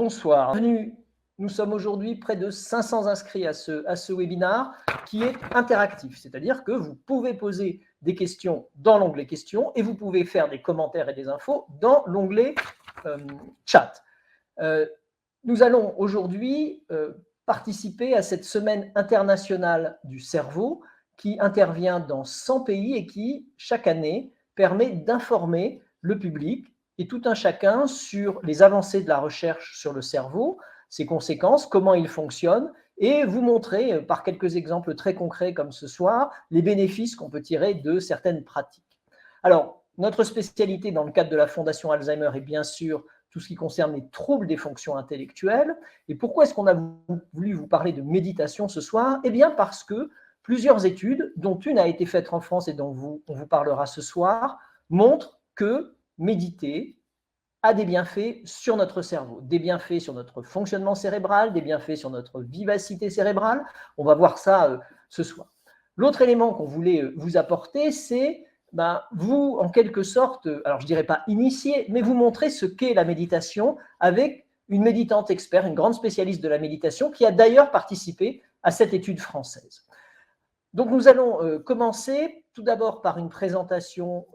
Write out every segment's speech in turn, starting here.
bonsoir. Bienvenue. Nous sommes aujourd'hui près de 500 inscrits à ce webinaire qui est interactif, c'est-à-dire que vous pouvez poser des questions dans l'onglet questions et vous pouvez faire des commentaires et des infos dans l'onglet chat. Nous allons aujourd'hui participer à cette semaine internationale du cerveau qui intervient dans 100 pays et qui, chaque année, permet d'informer le public et tout un chacun sur les avancées de la recherche sur le cerveau, ses conséquences, comment il fonctionne, et vous montrer, par quelques exemples très concrets comme ce soir, les bénéfices qu'on peut tirer de certaines pratiques. Alors, notre spécialité dans le cadre de la Fondation Alzheimer est bien sûr tout ce qui concerne les troubles des fonctions intellectuelles. Et pourquoi est-ce qu'on a voulu vous parler de méditation ce soir? Eh bien parce que plusieurs études, dont une a été faite en France et dont on vous parlera ce soir, montrent que méditer a des bienfaits sur notre cerveau, des bienfaits sur notre fonctionnement cérébral, des bienfaits sur notre vivacité cérébrale. On va voir ça ce soir. L'autre élément qu'on voulait vous apporter, c'est vous, en quelque sorte, alors je ne dirais pas initier, mais vous montrer ce qu'est la méditation avec une méditante expert, une grande spécialiste de la méditation, qui a d'ailleurs participé à cette étude française. Donc nous allons commencer tout d'abord par une présentation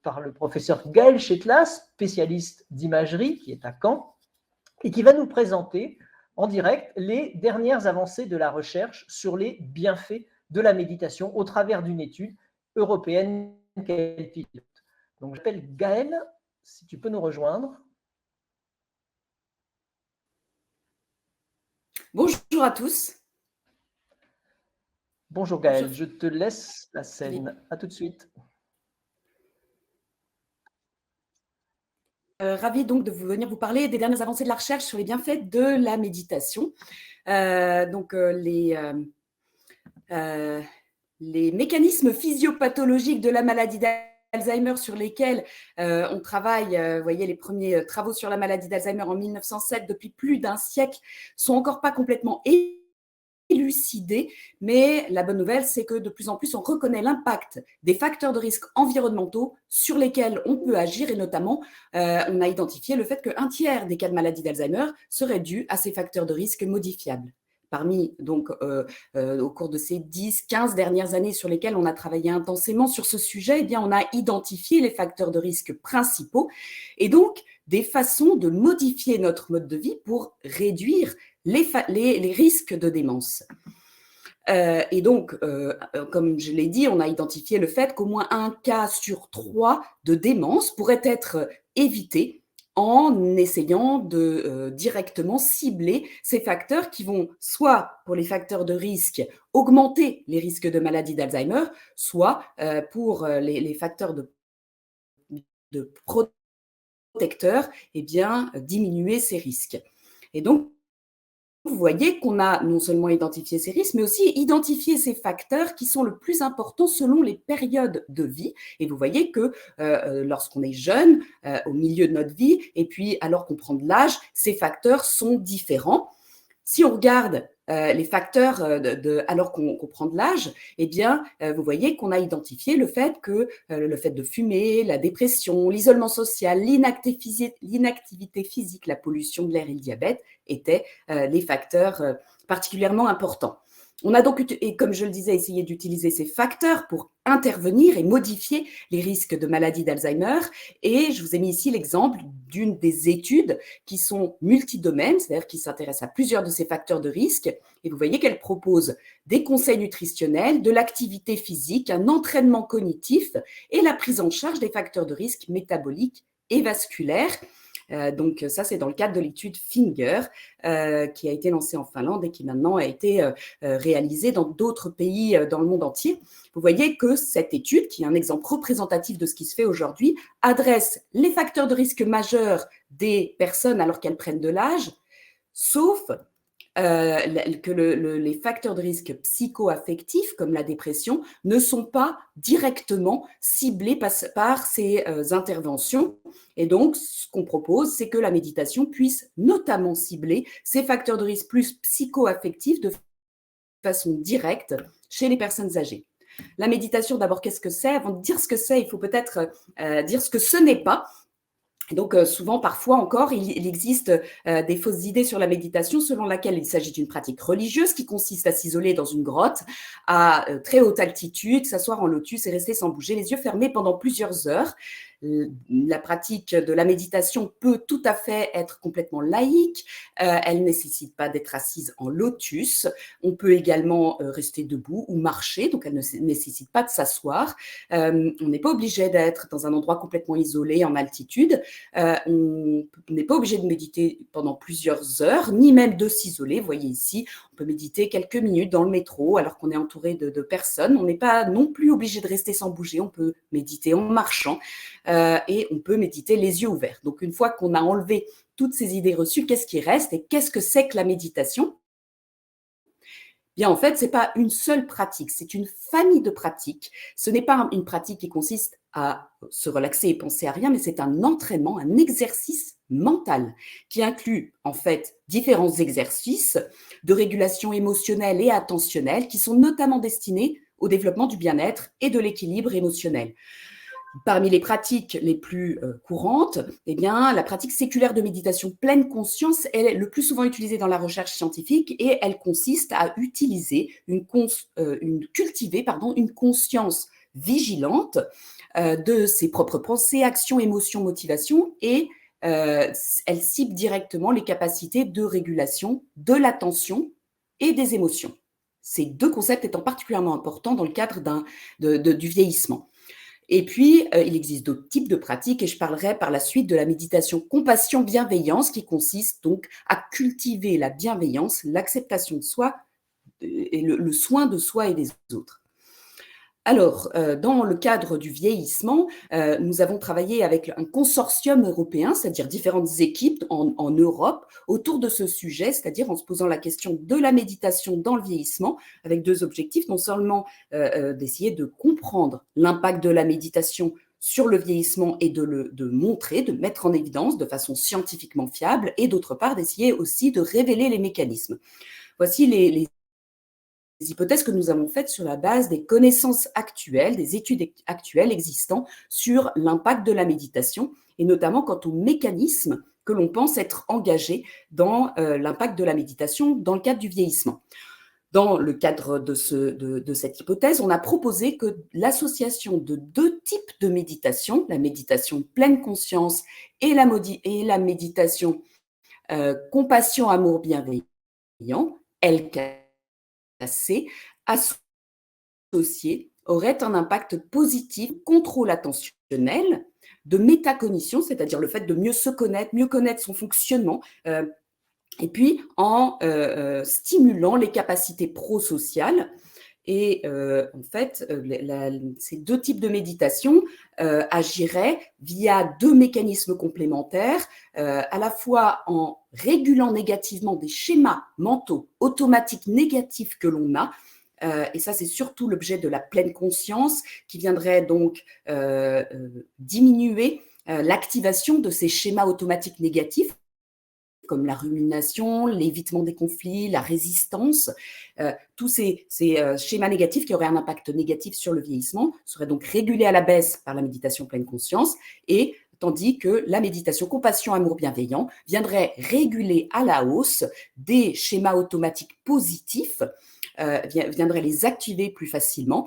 par le professeur Gaël Chetlas, spécialiste d'imagerie, qui est à Caen, et qui va nous présenter en direct les dernières avancées de la recherche sur les bienfaits de la méditation au travers d'une étude européenne qu'elle pilote. Donc j'appelle Gaël, si tu peux nous rejoindre. Bonjour à tous. Bonjour Gaël, je te laisse la scène. À tout de suite. Ravie donc de venir vous parler des dernières avancées de la recherche sur les bienfaits de la méditation. Les mécanismes physiopathologiques de la maladie d'Alzheimer sur lesquels on travaille, vous voyez les premiers travaux sur la maladie d'Alzheimer en 1907, depuis plus d'un siècle, sont encore pas complètement élucidés, mais la bonne nouvelle, c'est que de plus en plus, on reconnaît l'impact des facteurs de risque environnementaux sur lesquels on peut agir, et notamment, on a identifié le fait qu'un tiers des cas de maladie d'Alzheimer seraient dus à ces facteurs de risque modifiables. Parmi, donc, au cours de ces 10-15 dernières années sur lesquelles on a travaillé intensément sur ce sujet, eh bien, on a identifié les facteurs de risque principaux et donc des façons de modifier notre mode de vie pour réduire les risques de démence. Et donc, comme je l'ai dit, on a identifié le fait qu'au moins un cas sur 3 de démence pourrait être évité en essayant de directement cibler ces facteurs qui vont soit, pour les facteurs de risque, augmenter les risques de maladie d'Alzheimer, soit pour les facteurs de protecteurs, eh bien, diminuer ces risques. Et donc, vous voyez qu'on a non seulement identifié ces risques, mais aussi identifié ces facteurs qui sont le plus importants selon les périodes de vie. Et vous voyez que lorsqu'on est jeune, au milieu de notre vie, et puis alors qu'on prend de l'âge, ces facteurs sont différents. Si on regarde les facteurs alors qu'on prend de l'âge, eh bien, vous voyez qu'on a identifié le fait que le fait de fumer, la dépression, l'isolement social, l'inactivité physique, la pollution de l'air et le diabète étaient les facteurs particulièrement importants. On a donc, et comme je le disais, essayé d'utiliser ces facteurs pour intervenir et modifier les risques de maladie d'Alzheimer. Et je vous ai mis ici l'exemple d'une des études qui sont multidomaines, c'est-à-dire qui s'intéressent à plusieurs de ces facteurs de risque. Et vous voyez qu'elle propose des conseils nutritionnels, de l'activité physique, un entraînement cognitif et la prise en charge des facteurs de risque métaboliques et vasculaires. Donc ça, c'est dans le cadre de l'étude FINGER qui a été lancée en Finlande et qui maintenant a été réalisée dans d'autres pays dans le monde entier. Vous voyez que cette étude, qui est un exemple représentatif de ce qui se fait aujourd'hui, adresse les facteurs de risque majeurs des personnes alors qu'elles prennent de l'âge, sauf que les facteurs de risque psycho-affectifs, comme la dépression, ne sont pas directement ciblés par ces interventions. Et donc, ce qu'on propose, c'est que la méditation puisse notamment cibler ces facteurs de risque plus psycho-affectifs de façon directe chez les personnes âgées. La méditation, d'abord, qu'est-ce que c'est? Avant de dire ce que c'est, il faut peut-être dire ce que ce n'est pas. Et donc, souvent, parfois encore, il existe des fausses idées sur la méditation selon laquelle il s'agit d'une pratique religieuse qui consiste à s'isoler dans une grotte à très haute altitude, s'asseoir en lotus et rester sans bouger, les yeux fermés pendant plusieurs heures. La pratique de la méditation peut tout à fait être complètement laïque. Elle ne nécessite pas d'être assise en lotus. On peut également rester debout ou marcher, donc elle ne nécessite pas de s'asseoir. On n'est pas obligé d'être dans un endroit complètement isolé en altitude. On n'est pas obligé de méditer pendant plusieurs heures, ni même de s'isoler. Vous voyez ici, on peut méditer quelques minutes dans le métro alors qu'on est entouré de personnes. On n'est pas non plus obligé de rester sans bouger. On peut méditer en marchant et on peut méditer les yeux ouverts. Donc, une fois qu'on a enlevé toutes ces idées reçues, qu'est-ce qui reste et qu'est-ce que c'est que la méditation ? Bien, en fait, ce n'est pas une seule pratique, c'est une famille de pratiques. Ce n'est pas une pratique qui consiste à se relaxer et penser à rien, mais c'est un entraînement, un exercice mental qui inclut en fait différents exercices de régulation émotionnelle et attentionnelle qui sont notamment destinés au développement du bien-être et de l'équilibre émotionnel. Parmi les pratiques les plus courantes, eh bien, la pratique séculaire de méditation pleine conscience est le plus souvent utilisée dans la recherche scientifique et elle consiste à utiliser cultiver une conscience vigilante de ses propres pensées, actions, émotions, motivations et elle cible directement les capacités de régulation de l'attention et des émotions. Ces deux concepts étant particulièrement importants dans le cadre du vieillissement. Et puis, il existe d'autres types de pratiques et je parlerai par la suite de la méditation compassion-bienveillance qui consiste donc à cultiver la bienveillance, l'acceptation de soi et le soin de soi et des autres. Alors, dans le cadre du vieillissement, nous avons travaillé avec un consortium européen, c'est-à-dire différentes équipes en Europe, autour de ce sujet, c'est-à-dire en se posant la question de la méditation dans le vieillissement, avec deux objectifs, non seulement d'essayer de comprendre l'impact de la méditation sur le vieillissement et de montrer, de mettre en évidence de façon scientifiquement fiable, et d'autre part d'essayer aussi de révéler les mécanismes. Voici les hypothèses que nous avons faites sur la base des connaissances actuelles, des études actuelles existantes sur l'impact de la méditation, et notamment quant aux mécanismes que l'on pense être engagés dans l'impact de la méditation dans le cadre du vieillissement. Dans le cadre de cette hypothèse, on a proposé que l'association de deux types de méditation, la méditation pleine conscience et la méditation compassion, amour, bienveillant, LKC, associés aurait un impact positif, contrôle attentionnel, de métacognition, c'est-à-dire le fait de mieux se connaître, mieux connaître son fonctionnement, et puis en stimulant les capacités prosociales. Et en fait, ces deux types de méditation agiraient via deux mécanismes complémentaires, à la fois en régulant négativement des schémas mentaux automatiques négatifs que l'on a, et ça c'est surtout l'objet de la pleine conscience qui viendrait donc diminuer l'activation de ces schémas automatiques négatifs comme la rumination, l'évitement des conflits, la résistance, tous ces schémas négatifs qui auraient un impact négatif sur le vieillissement seraient donc régulés à la baisse par la méditation pleine conscience, et tandis que la méditation compassion, amour, bienveillant viendrait réguler à la hausse des schémas automatiques positifs, viendrait les activer plus facilement,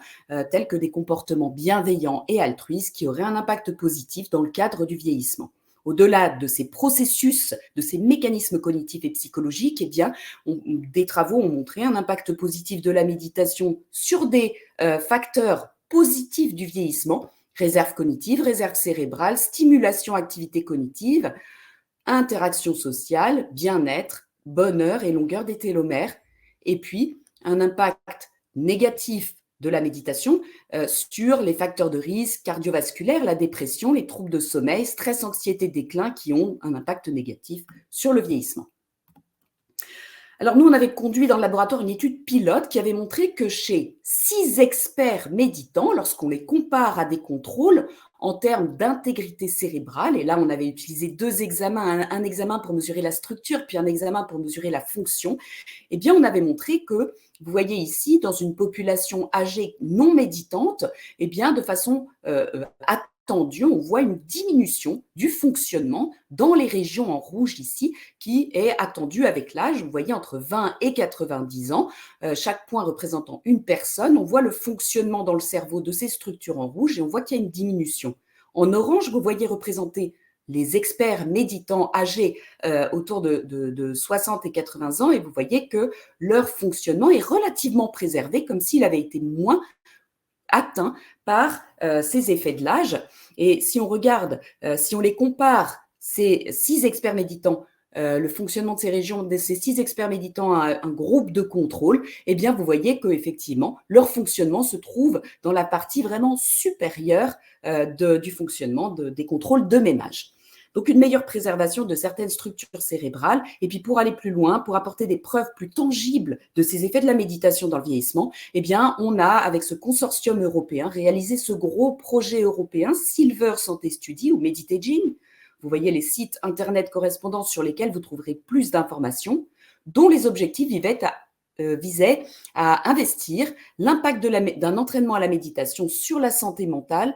tels que des comportements bienveillants et altruistes qui auraient un impact positif dans le cadre du vieillissement. Au-delà de ces processus, de ces mécanismes cognitifs et psychologiques, eh bien, des travaux ont montré un impact positif de la méditation sur des facteurs positifs du vieillissement, réserve cognitive, réserve cérébrale, stimulation, activité cognitive, interaction sociale, bien-être, bonheur et longueur des télomères, et puis un impact négatif de la méditation sur les facteurs de risque cardiovasculaires, la dépression, les troubles de sommeil, stress, anxiété, déclin qui ont un impact négatif sur le vieillissement. Alors nous, on avait conduit dans le laboratoire une étude pilote qui avait montré que chez 6 experts méditants, lorsqu'on les compare à des contrôles en termes d'intégrité cérébrale, et là on avait utilisé 2 examens, un examen pour mesurer la structure, puis un examen pour mesurer la fonction, eh bien on avait montré que, vous voyez ici, dans une population âgée non méditante, eh bien de façon attendu, on voit une diminution du fonctionnement dans les régions en rouge ici, qui est attendue avec l'âge. Vous voyez, entre 20 et 90 ans, chaque point représentant une personne, on voit le fonctionnement dans le cerveau de ces structures en rouge et on voit qu'il y a une diminution. En orange, vous voyez représenter les experts méditants âgés autour de 60 et 80 ans et vous voyez que leur fonctionnement est relativement préservé, comme s'il avait été moins atteint par ces effets de l'âge. Et si on regarde, si on les compare, ces 6 experts méditants, le fonctionnement de ces régions, de ces 6 experts méditants à un groupe de contrôle, eh bien, vous voyez qu'effectivement, leur fonctionnement se trouve dans la partie vraiment supérieure du fonctionnement des contrôles de même âge. Donc, une meilleure préservation de certaines structures cérébrales. Et puis, pour aller plus loin, pour apporter des preuves plus tangibles de ces effets de la méditation dans le vieillissement, eh bien, on a, avec ce consortium européen, réalisé ce gros projet européen Silver Santé Study ou Meditaging. Vous voyez les sites internet correspondants sur lesquels vous trouverez plus d'informations, dont les objectifs visaient à investir l'impact d'un entraînement à la méditation sur la santé mentale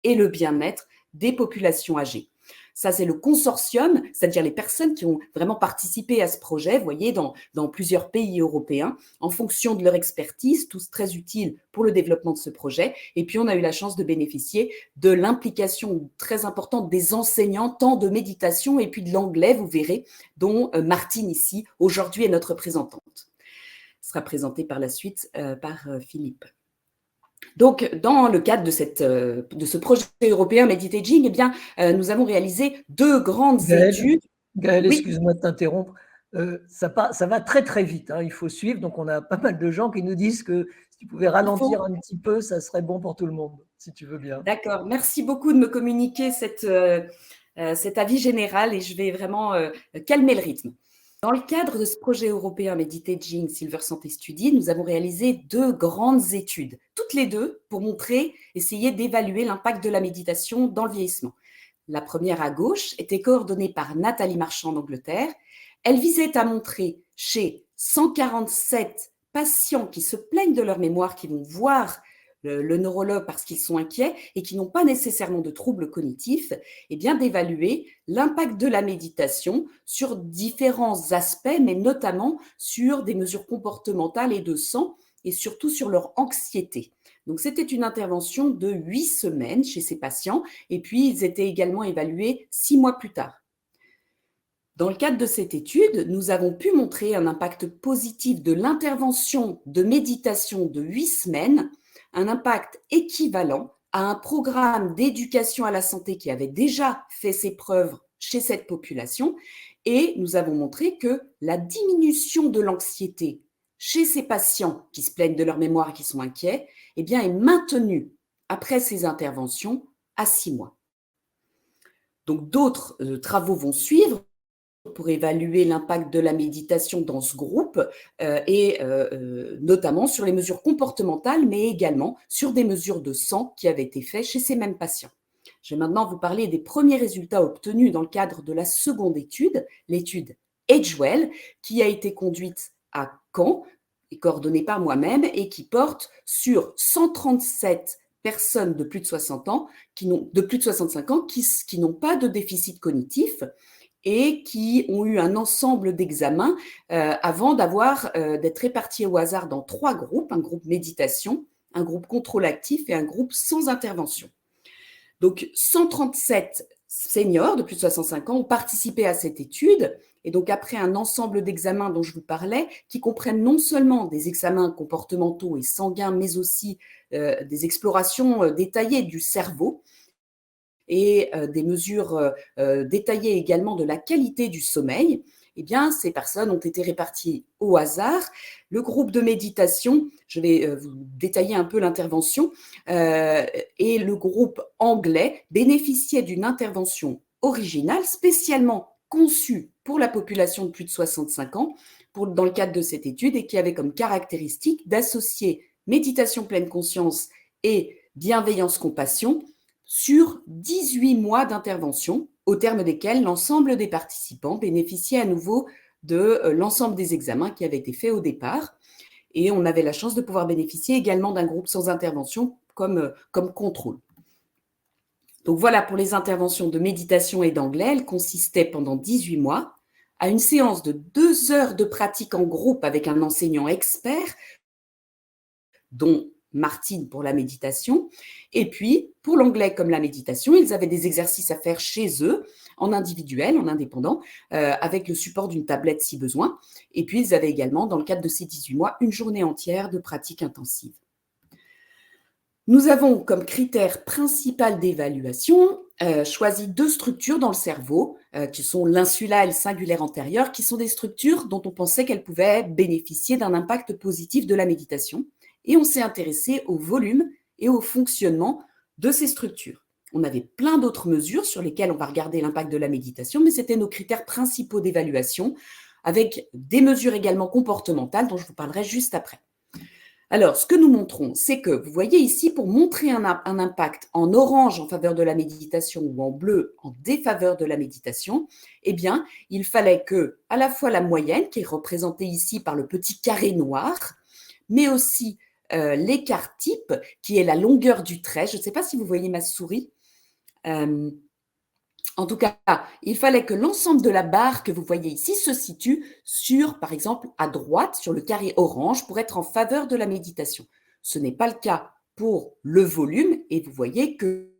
et le bien-être des populations âgées. Ça, c'est le consortium, c'est-à-dire les personnes qui ont vraiment participé à ce projet, vous voyez, dans plusieurs pays européens, en fonction de leur expertise, tous très utiles pour le développement de ce projet. Et puis, on a eu la chance de bénéficier de l'implication très importante des enseignants, tant de méditation et puis de l'anglais, vous verrez, dont Martine ici, aujourd'hui, est notre représentante. Elle sera présentée par la suite par Philippe. Donc, dans le cadre de ce projet européen Meditaging, eh bien, nous avons réalisé 2 grandes études. Gaëlle, excuse-moi de t'interrompre. Ça va très très vite, hein, il faut suivre. Donc, on a pas mal de gens qui nous disent que si tu pouvais ralentir un petit peu, ça serait bon pour tout le monde, si tu veux bien. D'accord. Merci beaucoup de me communiquer cet avis général et je vais vraiment calmer le rythme. Dans le cadre de ce projet européen Meditaging Silver Santé Study, nous avons réalisé 2 grandes études, toutes les 2 pour essayer d'évaluer l'impact de la méditation dans le vieillissement. La première à gauche était coordonnée par Nathalie Marchand d'Angleterre. Elle visait à montrer chez 147 patients qui se plaignent de leur mémoire, qui vont voir le neurologue parce qu'ils sont inquiets et qui n'ont pas nécessairement de troubles cognitifs, eh bien d'évaluer l'impact de la méditation sur différents aspects, mais notamment sur des mesures comportementales et de sang, et surtout sur leur anxiété. Donc, c'était une intervention de 8 semaines chez ces patients, et puis ils étaient également évalués 6 mois plus tard. Dans le cadre de cette étude, nous avons pu montrer un impact positif de l'intervention de méditation de 8 semaines, un impact équivalent à un programme d'éducation à la santé qui avait déjà fait ses preuves chez cette population. Et nous avons montré que la diminution de l'anxiété chez ces patients qui se plaignent de leur mémoire et qui sont inquiets, eh bien, est maintenue après ces interventions à 6 mois. Donc, d'autres travaux vont suivre pour évaluer l'impact de la méditation dans ce groupe et notamment sur les mesures comportementales, mais également sur des mesures de sang qui avaient été faites chez ces mêmes patients. Je vais maintenant vous parler des premiers résultats obtenus dans le cadre de la seconde étude, l'étude Edgewell, qui a été conduite à Caen et coordonnée par moi-même et qui porte sur 137 personnes de plus de 60 ans, de plus de 65 ans, qui n'ont pas de déficit cognitif et qui ont eu un ensemble d'examens avant d'être répartis au hasard dans 3 groupes, un groupe méditation, un groupe contrôle actif et un groupe sans intervention. Donc, 137 seniors de plus de 65 ans ont participé à cette étude et donc après un ensemble d'examens dont je vous parlais, qui comprennent non seulement des examens comportementaux et sanguins, mais aussi des explorations détaillées du cerveau, et des mesures détaillées également de la qualité du sommeil, eh bien, ces personnes ont été réparties au hasard. Le groupe de méditation, je vais vous détailler un peu l'intervention, et le groupe anglais bénéficiait d'une intervention originale, spécialement conçue pour la population de plus de 65 ans, dans le cadre de cette étude, et qui avait comme caractéristique d'associer méditation pleine conscience et bienveillance-compassion sur 18 mois d'intervention, au terme desquels l'ensemble des participants bénéficiaient à nouveau de l'ensemble des examens qui avaient été faits au départ. Et on avait la chance de pouvoir bénéficier également d'un groupe sans intervention comme contrôle. Donc voilà pour les interventions de méditation et d'anglais. Elles consistaient pendant 18 mois à une séance de 2 heures de pratique en groupe avec un enseignant expert, dont Martine pour la méditation. Et puis, pour l'anglais comme la méditation, ils avaient des exercices à faire chez eux, en individuel, en indépendant, avec le support d'une tablette si besoin. Et puis, ils avaient également, dans le cadre de ces 18 mois, une journée entière de pratique intensive. Nous avons comme critère principal d'évaluation choisi 2 structures dans le cerveau, qui sont l'insula et le singulaire antérieur, qui sont des structures dont on pensait qu'elles pouvaient bénéficier d'un impact positif de la méditation. Et on s'est intéressé au volume et au fonctionnement de ces structures. On avait plein d'autres mesures sur lesquelles on va regarder l'impact de la méditation, mais c'était nos critères principaux d'évaluation, avec des mesures également comportementales dont je vous parlerai juste après. Alors, ce que nous montrons, c'est que, vous voyez ici, pour montrer un impact en orange en faveur de la méditation ou en bleu en défaveur de la méditation, eh bien, il fallait que, à la fois la moyenne, qui est représentée ici par le petit carré noir, mais aussi l'écart type, qui est la longueur du trait. Je ne sais pas si vous voyez ma souris. En tout cas, il fallait que l'ensemble de la barre que vous voyez ici se situe sur, par exemple, à droite, sur le carré orange, pour être en faveur de la méditation. Ce n'est pas le cas pour le volume, et vous voyez que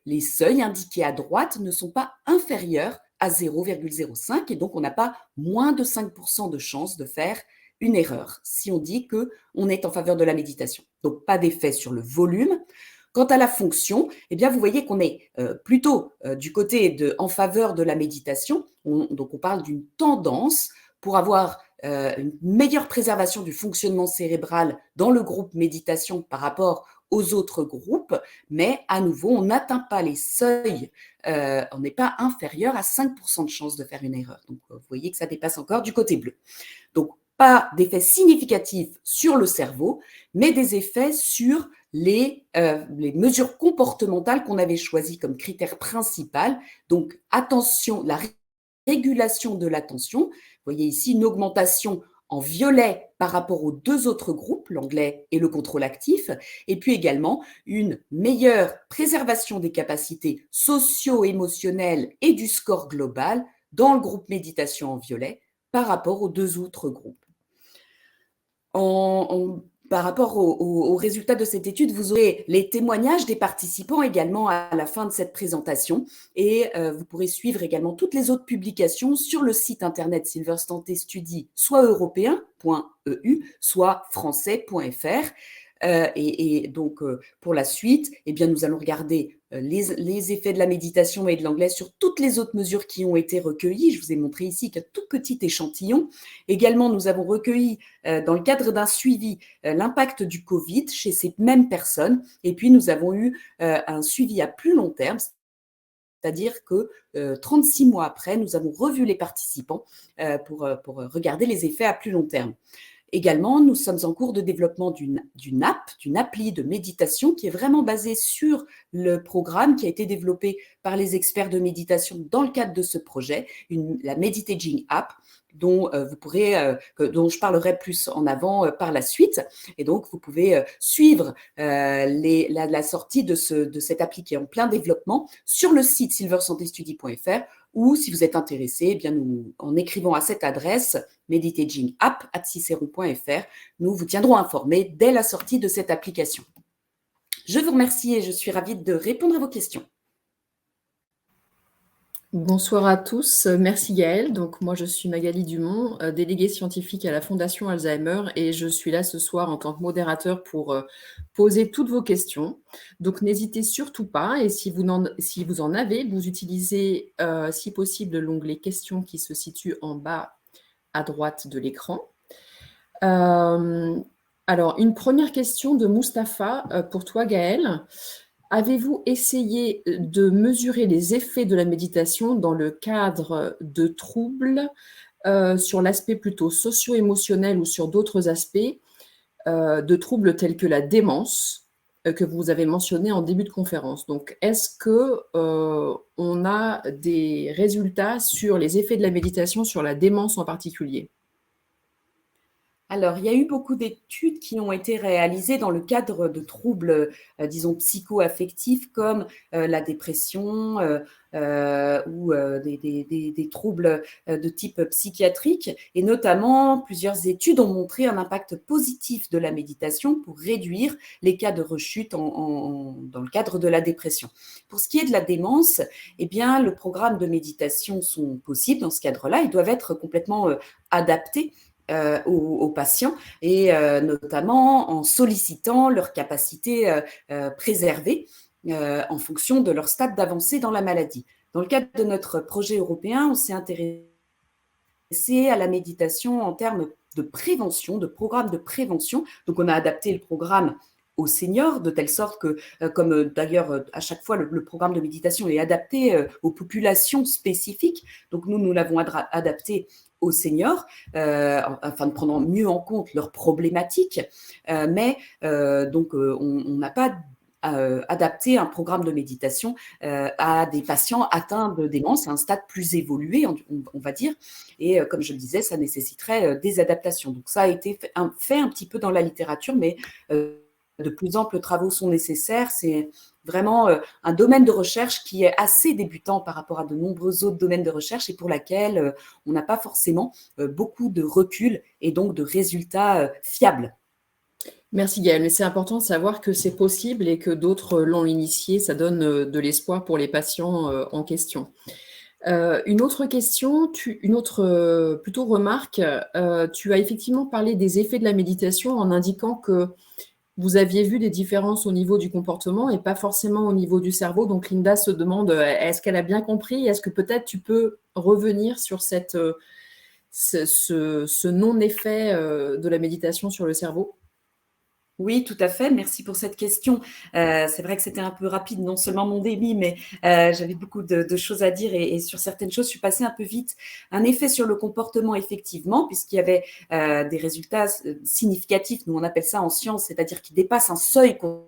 les seuils indiqués à droite ne sont pas inférieurs à 0,05, et donc on n'a pas moins de 5% de chance de faire une erreur si on dit qu'on est en faveur de la méditation. Donc, pas d'effet sur le volume. Quant à la fonction, eh bien, vous voyez qu'on est plutôt du côté en faveur de la méditation. Donc, on parle d'une tendance pour avoir une meilleure préservation du fonctionnement cérébral dans le groupe méditation par rapport aux autres groupes, mais à nouveau, on n'atteint pas les seuils, on n'est pas inférieur à 5% de chance de faire une erreur. Donc, vous voyez que ça dépasse encore du côté bleu. Donc, pas d'effets significatifs sur le cerveau, mais des effets sur les mesures comportementales qu'on avait choisies comme critère principal. Donc, attention, la régulation de l'attention. Vous voyez ici une augmentation en violet par rapport aux 2 autres groupes, l'anglais et le contrôle actif, et puis également une meilleure préservation des capacités socio-émotionnelles et du score global dans le groupe méditation en violet par rapport aux 2 autres groupes. Par rapport aux résultats de cette étude, vous aurez les témoignages des participants également à la fin de cette présentation, et vous pourrez suivre également toutes les autres publications sur le site internet Silver Santé Study, soit européen.eu, soit français.fr. Et donc, pour la suite, eh bien, nous allons regarder les effets de la méditation et de l'anglais sur toutes les autres mesures qui ont été recueillies. Je vous ai montré ici qu'un tout petit échantillon. Également, nous avons recueilli, dans le cadre d'un suivi, l'impact du Covid chez ces mêmes personnes. Et puis, nous avons eu un suivi à plus long terme, c'est-à-dire que 36 mois après, nous avons revu les participants pour regarder les effets à plus long terme. Également, nous sommes en cours de développement d'une appli de méditation qui est vraiment basée sur le programme qui a été développé par les experts de méditation dans le cadre de ce projet, la Meditaging App, dont je parlerai plus en avant par la suite. Et donc, vous pouvez suivre la sortie de cette appli qui est en plein développement sur le site silversantéstudy.fr, ou si vous êtes intéressé, eh bien en écrivant à cette adresse meditagingApp@ciceron.fr, nous vous tiendrons informés dès la sortie de cette application. Je vous remercie et je suis ravie de répondre à vos questions. Bonsoir à tous, merci Gaëlle. Donc moi je suis Magali Dumont, déléguée scientifique à la Fondation Alzheimer, et je suis là ce soir en tant que modérateur pour poser toutes vos questions. Donc n'hésitez surtout pas, et si vous en avez, vous utilisez si possible l'onglet questions qui se situe en bas à droite de l'écran. Alors une première question de Mustapha pour toi Gaëlle. Avez-vous essayé de mesurer les effets de la méditation dans le cadre de troubles sur l'aspect plutôt socio-émotionnel ou sur d'autres aspects de troubles tels que la démence que vous avez mentionné en début de conférence? Donc, est-ce qu'on a des résultats sur les effets de la méditation sur la démence en particulier? Alors, il y a eu beaucoup d'études qui ont été réalisées dans le cadre de troubles, disons, psycho-affectifs comme la dépression ou des troubles de type psychiatrique. Et notamment, plusieurs études ont montré un impact positif de la méditation pour réduire les cas de rechute dans le cadre de la dépression. Pour ce qui est de la démence, eh bien, le programme de méditation sont possibles dans ce cadre-là. Ils doivent être complètement adaptés aux patients et notamment en sollicitant leur capacité préservée en fonction de leur stade d'avancée dans la maladie. Dans le cadre de notre projet européen, on s'est intéressé à la méditation en termes de prévention, de programme de prévention. Donc, on a adapté le programme aux seniors, de telle sorte que, comme d'ailleurs à chaque fois le programme de méditation est adapté aux populations spécifiques, donc nous l'avons adapté aux seniors, afin de prendre mieux en compte leurs problématiques, mais donc on n'a pas adapté un programme de méditation à des patients atteints de démence à un stade plus évolué, on va dire, et comme je le disais, ça nécessiterait des adaptations. Donc ça a été fait un petit peu dans la littérature, mais de plus amples travaux sont nécessaires. C'est vraiment un domaine de recherche qui est assez débutant par rapport à de nombreux autres domaines de recherche et pour laquelle on n'a pas forcément beaucoup de recul et donc de résultats fiables. Merci Gaëlle, mais c'est important de savoir que c'est possible et que d'autres l'ont initié. Ça donne de l'espoir pour les patients en question. Une autre question, une autre plutôt remarque. Tu as effectivement parlé des effets de la méditation en indiquant que vous aviez vu des différences au niveau du comportement et pas forcément au niveau du cerveau. Donc, Linda se demande, est-ce qu'elle a bien compris? Est-ce que peut-être tu peux revenir sur ce non-effet de la méditation sur le cerveau? Oui, tout à fait. Merci pour cette question. C'est vrai que c'était un peu rapide, non seulement mon débit, mais j'avais beaucoup de choses à dire et sur certaines choses, je suis passée un peu vite. Un effet sur le comportement, effectivement, puisqu'il y avait des résultats significatifs, nous on appelle ça en science, c'est-à-dire qui dépassent un seuil qu'on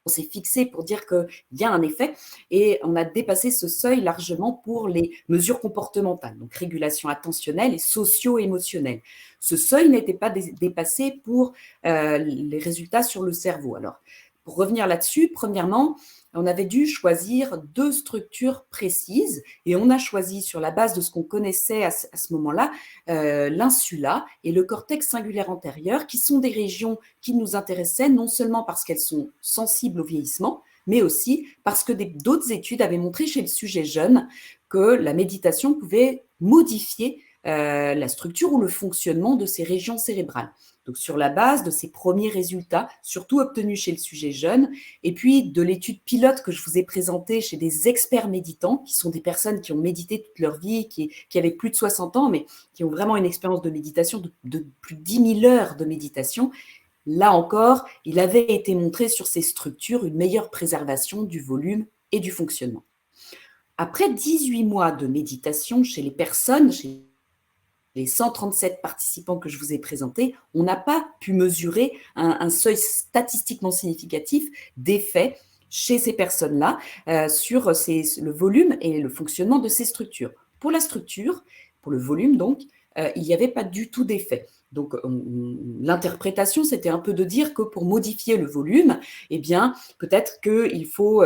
s'est fixé pour dire qu'il y a un effet et on a dépassé ce seuil largement pour les mesures comportementales, donc régulation attentionnelle et socio-émotionnelle. Ce seuil n'était pas dépassé pour les résultats sur le cerveau. Alors, pour revenir là-dessus, premièrement, on avait dû choisir 2 structures précises et on a choisi sur la base de ce qu'on connaissait à ce moment-là, l'insula et le cortex singulaire antérieur, qui sont des régions qui nous intéressaient non seulement parce qu'elles sont sensibles au vieillissement, mais aussi parce que d'autres études avaient montré chez le sujet jeune que la méditation pouvait modifier la structure ou le fonctionnement de ces régions cérébrales. Donc, sur la base de ces premiers résultats, surtout obtenus chez le sujet jeune, et puis de l'étude pilote que je vous ai présentée chez des experts méditants, qui sont des personnes qui ont médité toute leur vie, qui avaient plus de 60 ans, mais qui ont vraiment une expérience de méditation de plus de 10 000 heures de méditation. Là encore, il avait été montré sur ces structures une meilleure préservation du volume et du fonctionnement. Après 18 mois de méditation chez les personnes, chez les 137 participants que je vous ai présentés, on n'a pas pu mesurer un seuil statistiquement significatif d'effet chez ces personnes-là sur le volume et le fonctionnement de ces structures. Pour la structure, pour le volume donc, il n'y avait pas du tout d'effet. Donc, l'interprétation, c'était un peu de dire que pour modifier le volume, eh bien, peut-être qu'il faut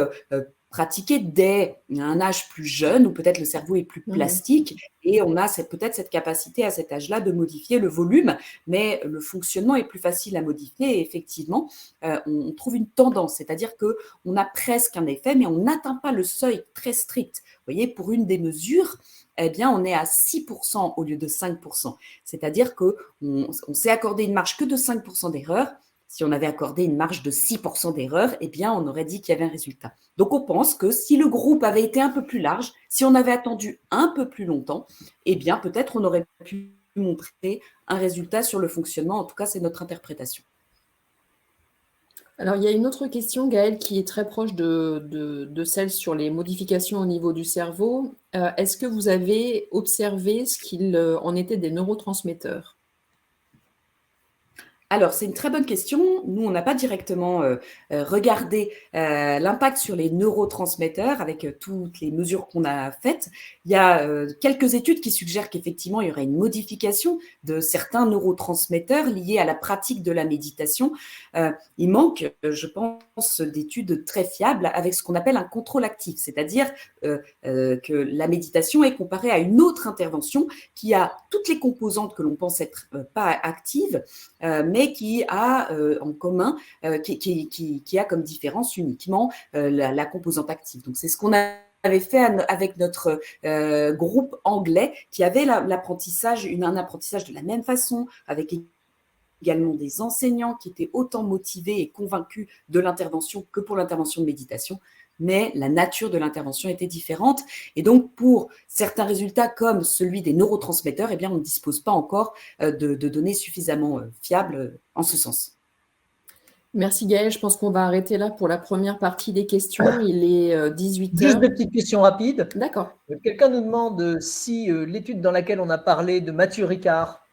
pratiquer dès un âge plus jeune, où peut-être le cerveau est plus plastique, et on a peut-être cette capacité à cet âge-là de modifier le volume, mais le fonctionnement est plus facile à modifier, et effectivement, on trouve une tendance, c'est-à-dire qu'on a presque un effet, mais on n'atteint pas le seuil très strict. Vous voyez, pour une des mesures, eh bien, on est à 6% au lieu de 5%. C'est-à-dire qu'on s'est accordé une marge que de 5% d'erreur. Si on avait accordé une marge de 6% d'erreur, eh bien, on aurait dit qu'il y avait un résultat. Donc, on pense que si le groupe avait été un peu plus large, si on avait attendu un peu plus longtemps, eh bien, peut-être on aurait pu montrer un résultat sur le fonctionnement. En tout cas, c'est notre interprétation. Alors, il y a une autre question, Gaëlle, qui est très proche de celle sur les modifications au niveau du cerveau. Est-ce que vous avez observé ce qu'il en était des neurotransmetteurs ? Alors, c'est une très bonne question. Nous, on n'a pas directement regardé l'impact sur les neurotransmetteurs avec toutes les mesures qu'on a faites. Il y a quelques études qui suggèrent qu'effectivement, il y aurait une modification de certains neurotransmetteurs liés à la pratique de la méditation. Il manque, je pense, d'études très fiables avec ce qu'on appelle un contrôle actif, c'est-à-dire que la méditation est comparée à une autre intervention qui a toutes les composantes que l'on pense être pas actives, mais qui a en commun, qui a comme différence uniquement la composante active. Donc, c'est ce qu'on avait fait avec notre groupe anglais qui avait un apprentissage de la même façon, avec également des enseignants qui étaient autant motivés et convaincus de l'intervention que pour l'intervention de méditation. Mais la nature de l'intervention était différente. Et donc, pour certains résultats comme celui des neurotransmetteurs, eh bien, on ne dispose pas encore de données suffisamment fiables en ce sens. Merci Gaëlle, je pense qu'on va arrêter là pour la première partie des questions. Il est 18h. Juste des petites questions rapides. D'accord. Quelqu'un nous demande si l'étude dans laquelle on a parlé de Mathieu Ricard,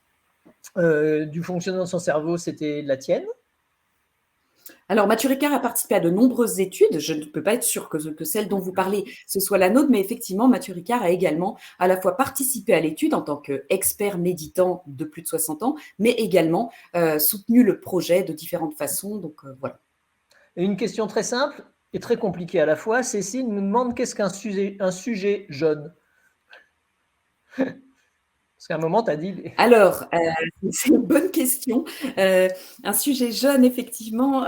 du fonctionnement de son cerveau, c'était la tienne? Alors, Mathieu Ricard a participé à de nombreuses études. Je ne peux pas être sûre que celle dont vous parlez, ce soit la nôtre, mais effectivement, Mathieu Ricard a également à la fois participé à l'étude en tant qu'expert méditant de plus de 60 ans, mais également soutenu le projet de différentes façons. Donc, voilà. Et une question très simple et très compliquée à la fois. Cécile nous demande qu'est-ce qu'un sujet jeune? Parce qu'à un moment, tu as dit… Alors, c'est une bonne question. Un sujet jeune, effectivement,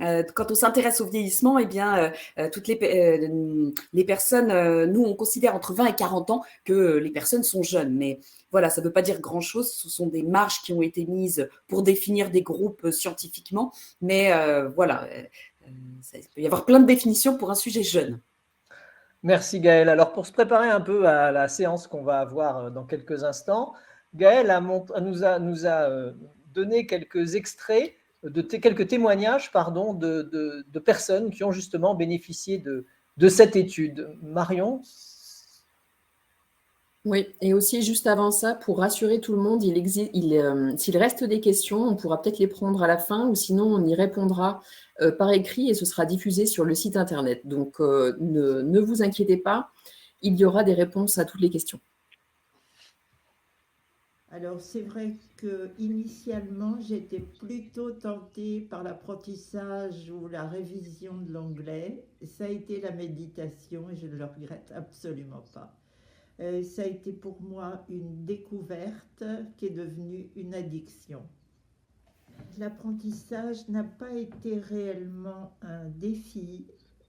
quand on s'intéresse au vieillissement, eh bien, toutes les personnes, nous, on considère entre 20 et 40 ans que les personnes sont jeunes. Mais voilà, ça ne veut pas dire grand-chose. Ce sont des marges qui ont été mises pour définir des groupes scientifiquement. Mais voilà, il peut y avoir plein de définitions pour un sujet jeune. Merci Gaëlle. Alors pour se préparer un peu à la séance qu'on va avoir dans quelques instants, Gaëlle nous a donné quelques extraits, quelques témoignages de personnes qui ont justement bénéficié de cette étude. Marion? Oui, et aussi juste avant ça, pour rassurer tout le monde, s'il reste des questions, on pourra peut-être les prendre à la fin ou sinon on y répondra par écrit et ce sera diffusé sur le site internet. Donc ne vous inquiétez pas, il y aura des réponses à toutes les questions. Alors c'est vrai que initialement j'étais plutôt tentée par l'apprentissage ou la révision de l'anglais. Ça a été la méditation et je ne le regrette absolument pas. Ça a été pour moi une découverte qui est devenue une addiction. L'apprentissage n'a pas été réellement un défi.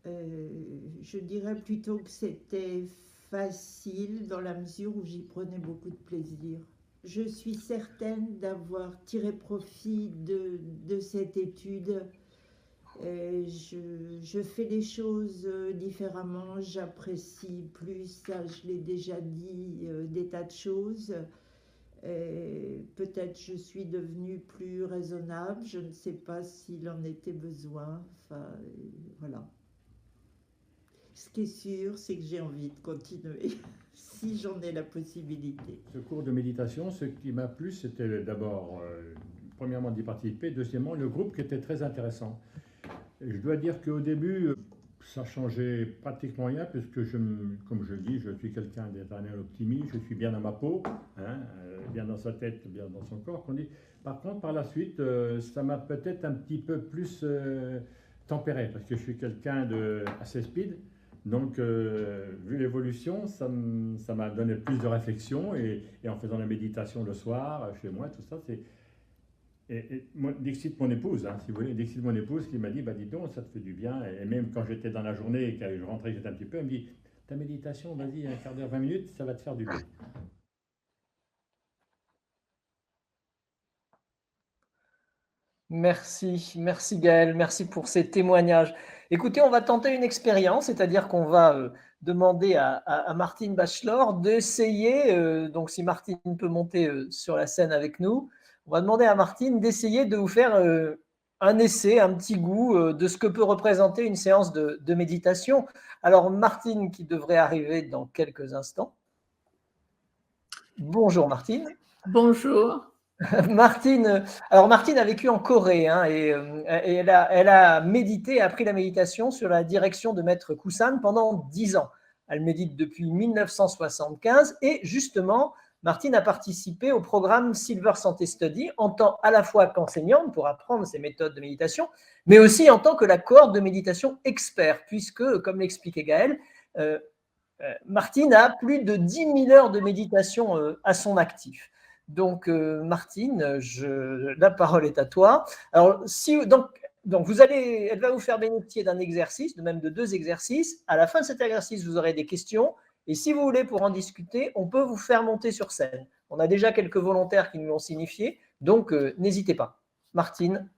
Je dirais plutôt que c'était facile dans la mesure où j'y prenais beaucoup de plaisir. Je suis certaine d'avoir tiré profit de cette étude. Je fais les choses différemment, j'apprécie plus, ça je l'ai déjà dit, des tas de choses. Peut-être je suis devenue plus raisonnable, je ne sais pas s'il en était besoin, enfin voilà. Ce qui est sûr, c'est que j'ai envie de continuer, si j'en ai la possibilité. Ce cours de méditation, ce qui m'a plu, c'était d'abord, premièrement, d'y participer, deuxièmement, le groupe qui était très intéressant. Et je dois dire qu'au début, ça changeait pratiquement rien, puisque, comme je le dis, je suis quelqu'un d'éternel optimiste, je suis bien dans ma peau, hein, bien dans sa tête, bien dans son corps, qu'on dit. Par contre, par la suite, ça m'a peut-être un petit peu plus tempéré, parce que je suis quelqu'un assez speed. Donc, vu l'évolution, ça m'a donné plus de réflexion, et en faisant la méditation le soir, chez moi, tout ça, c'est… Et Dixit, mon épouse, hein, si vous voulez, Dixit, mon épouse, qui m'a dit, bah dis donc, ça te fait du bien. Et même quand j'étais dans la journée et que je rentrais, j'étais un petit peu, elle me dit, ta méditation, vas-y, un quart d'heure, 20 minutes, ça va te faire du bien. Merci Gaëlle, merci pour ces témoignages. Écoutez, on va tenter une expérience, c'est-à-dire qu'on va demander à Martine Bachelor d'essayer, donc si Martine peut monter sur la scène avec nous, on va demander à Martine d'essayer de vous faire un essai, un petit goût de ce que peut représenter une séance de méditation. Alors Martine qui devrait arriver dans quelques instants. Bonjour Martine. Bonjour. Martine, alors Martine a vécu en Corée hein, et elle a médité, appris la méditation sur la direction de Maître Kusan pendant 10 ans. Elle médite depuis 1975 et justement, Martine a participé au programme Silver Santé Study en tant à la fois qu'enseignante pour apprendre ces méthodes de méditation, mais aussi en tant que la cohorte de méditation expert, puisque, comme l'expliquait Gaëlle, Martine a plus de 10 000 heures de méditation à son actif. Donc, Martine, la parole est à toi. Alors, elle va vous faire bénéficier d'un exercice, de même de 2 exercices. À la fin de cet exercice, vous aurez des questions. Et si vous voulez, pour en discuter, on peut vous faire monter sur scène. On a déjà quelques volontaires qui nous l'ont signifié, donc n'hésitez pas. Martine.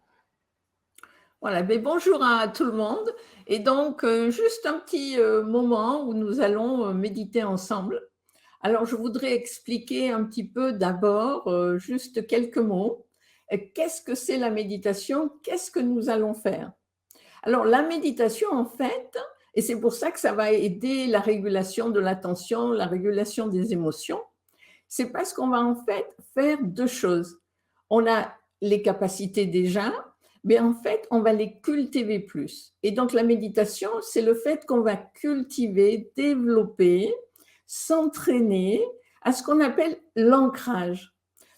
Voilà, mais bonjour à tout le monde. Et donc, juste un petit moment où nous allons méditer ensemble. Alors, je voudrais expliquer un petit peu d'abord, juste quelques mots. Qu'est-ce que c'est la méditation? Qu'est-ce que nous allons faire? Alors, la méditation, en fait, et c'est pour ça que ça va aider la régulation de l'attention, la régulation des émotions, c'est parce qu'on va en fait faire 2 choses. On a les capacités déjà, mais en fait, on va les cultiver plus. Et donc, la méditation, c'est le fait qu'on va cultiver, développer, s'entraîner à ce qu'on appelle l'ancrage.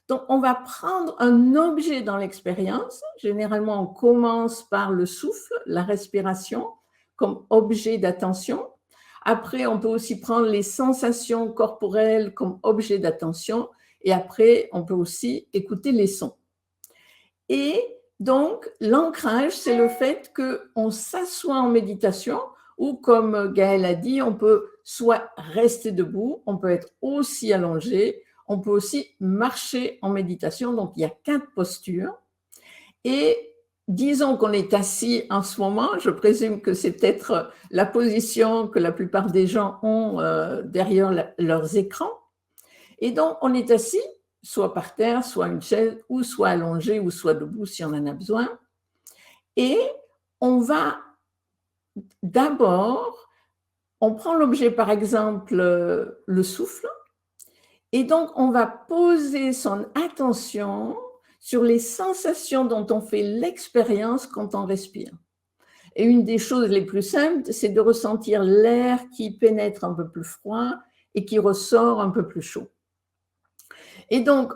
Donc, on va prendre un objet dans l'expérience. Généralement, on commence par le souffle, la respiration, comme objet d'attention. Après, on peut aussi prendre les sensations corporelles comme objet d'attention. Et après, on peut aussi écouter les sons. Et donc, l'ancrage, c'est le fait qu'on s'assoit en méditation ou, comme Gaëlle a dit, on peut soit rester debout, on peut être aussi allongé, on peut aussi marcher en méditation. Donc, il y a 4 postures. Et disons qu'on est assis en ce moment, je présume que c'est peut-être la position que la plupart des gens ont derrière leurs écrans. Et donc, on est assis, soit par terre, soit une chaise, ou soit allongé, ou soit debout si on en a besoin. Et on va d'abord, on prend l'objet, par exemple, le souffle, et donc on va poser son attention sur les sensations dont on fait l'expérience quand on respire. Et une des choses les plus simples, c'est de ressentir l'air qui pénètre un peu plus froid et qui ressort un peu plus chaud. Et donc,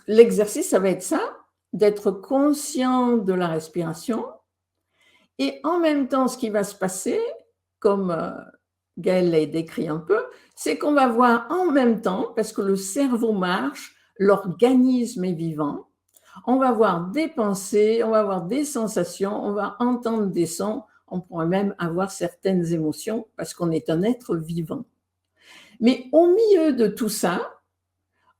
l'exercice, ça va être ça, d'être conscient de la respiration. Et en même temps, ce qui va se passer, comme Gaëlle l'a décrit un peu, c'est qu'on va voir en même temps, parce que le cerveau marche, l'organisme est vivant, on va voir des pensées, on va avoir des sensations, on va entendre des sons, on pourrait même avoir certaines émotions parce qu'on est un être vivant. Mais au milieu de tout ça,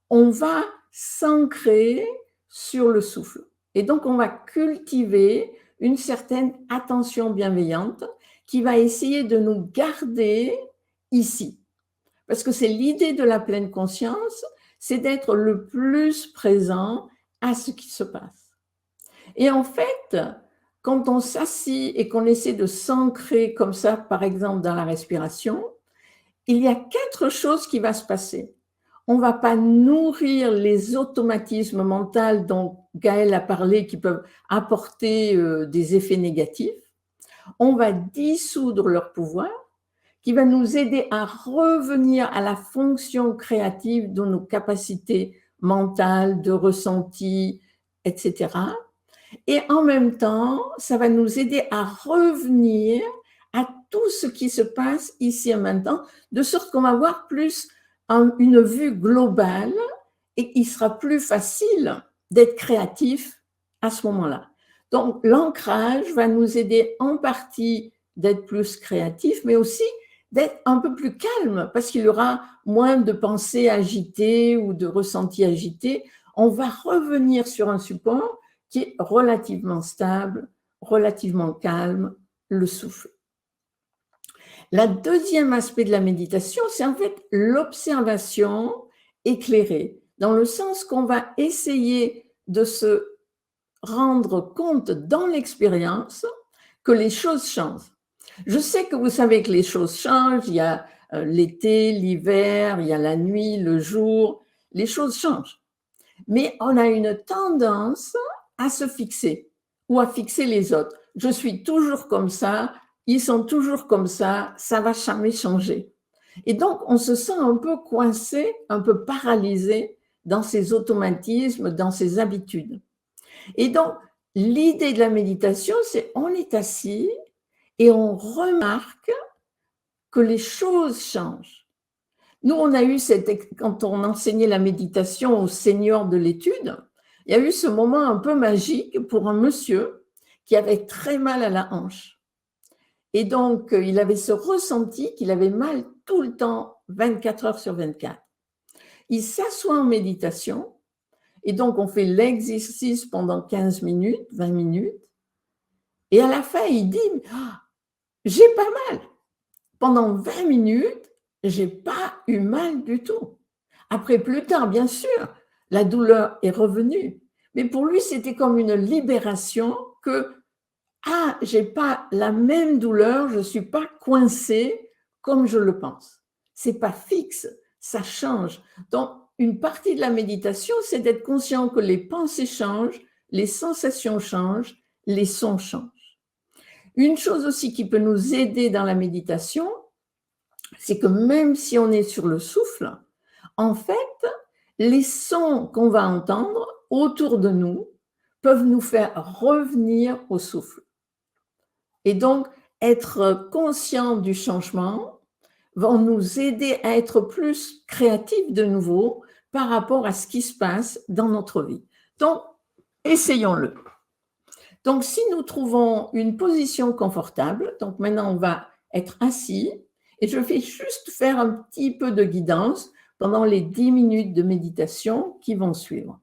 on va s'ancrer sur le souffle. Et donc, on va cultiver une certaine attention bienveillante qui va essayer de nous garder ici. Parce que c'est l'idée de la pleine conscience, c'est d'être le plus présent à ce qui se passe. Et en fait, quand on s'assit et qu'on essaie de s'ancrer comme ça, par exemple dans la respiration, il y a 4 choses qui vont se passer. On ne va pas nourrir les automatismes mentaux dont Gaëlle a parlé qui peuvent apporter des effets négatifs. On va dissoudre leur pouvoir qui va nous aider à revenir à la fonction créative de nos capacités mentales, de ressenti, etc. Et en même temps, ça va nous aider à revenir à tout ce qui se passe ici et maintenant, de sorte qu'on va avoir plus une vue globale et il sera plus facile d'être créatif à ce moment-là. Donc, l'ancrage va nous aider en partie d'être plus créatif, mais aussi d'être un peu plus calme parce qu'il y aura moins de pensées agitées ou de ressentis agités. On va revenir sur un support qui est relativement stable, relativement calme, le souffle. Le deuxième aspect de la méditation, c'est en fait l'observation éclairée, dans le sens qu'on va essayer de se rendre compte dans l'expérience que les choses changent. Je sais que vous savez que les choses changent, il y a l'été, l'hiver, il y a la nuit, le jour, les choses changent. Mais on a une tendance à se fixer ou à fixer les autres. Je suis toujours comme ça, ils sont toujours comme ça ne va jamais changer. Et donc, on se sent un peu coincé, un peu paralysé dans ces automatismes, dans ces habitudes. Et donc, l'idée de la méditation, c'est on est assis et on remarque que les choses changent. Nous, on a eu quand on enseignait la méditation aux seniors de l'étude, il y a eu ce moment un peu magique pour un monsieur qui avait très mal à la hanche. Et donc, il avait ce ressenti qu'il avait mal tout le temps, 24 heures sur 24. Il s'assoit en méditation, et donc on fait l'exercice pendant 15 minutes, 20 minutes, et à la fin, il dit « J'ai pas mal. Pendant 20 minutes, j'ai pas eu mal du tout. » Après, plus tard, bien sûr, la douleur est revenue, mais pour lui, c'était comme une libération que ah, j'ai pas la même douleur, je suis pas coincée comme je le pense. C'est pas fixe, ça change. Donc, une partie de la méditation, c'est d'être conscient que les pensées changent, les sensations changent, les sons changent. Une chose aussi qui peut nous aider dans la méditation, c'est que même si on est sur le souffle, en fait, les sons qu'on va entendre autour de nous peuvent nous faire revenir au souffle. Et donc, être conscient du changement va nous aider à être plus créatifs de nouveau par rapport à ce qui se passe dans notre vie. Donc, essayons-le. Donc, si nous trouvons une position confortable, donc maintenant on va être assis et je vais juste faire un petit peu de guidance pendant les 10 minutes de méditation qui vont suivre.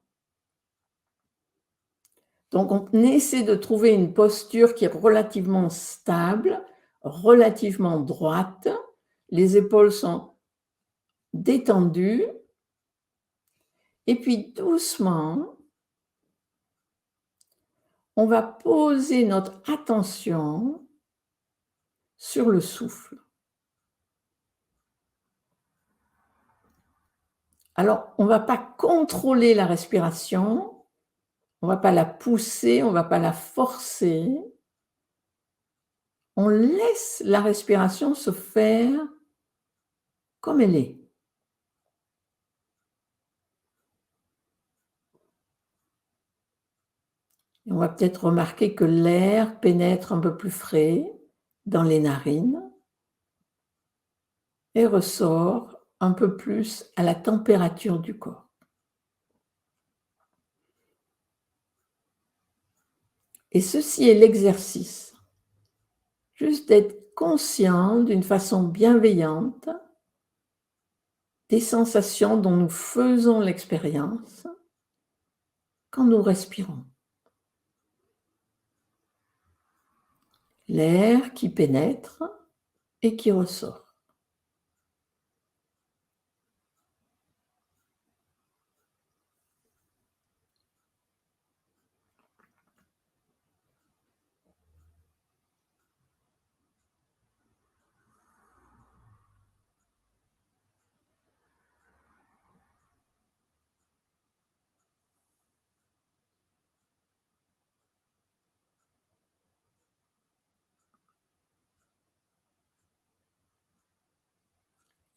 Donc, on essaie de trouver une posture qui est relativement stable, relativement droite. Les épaules sont détendues. Et puis, doucement, on va poser notre attention sur le souffle. Alors, on ne va pas contrôler la respiration, on ne va pas la pousser, on ne va pas la forcer. On laisse la respiration se faire comme elle est. Et on va peut-être remarquer que l'air pénètre un peu plus frais dans les narines et ressort un peu plus à la température du corps. Et ceci est l'exercice. Juste d'être conscient d'une façon bienveillante des sensations dont nous faisons l'expérience quand nous respirons. L'air qui pénètre et qui ressort.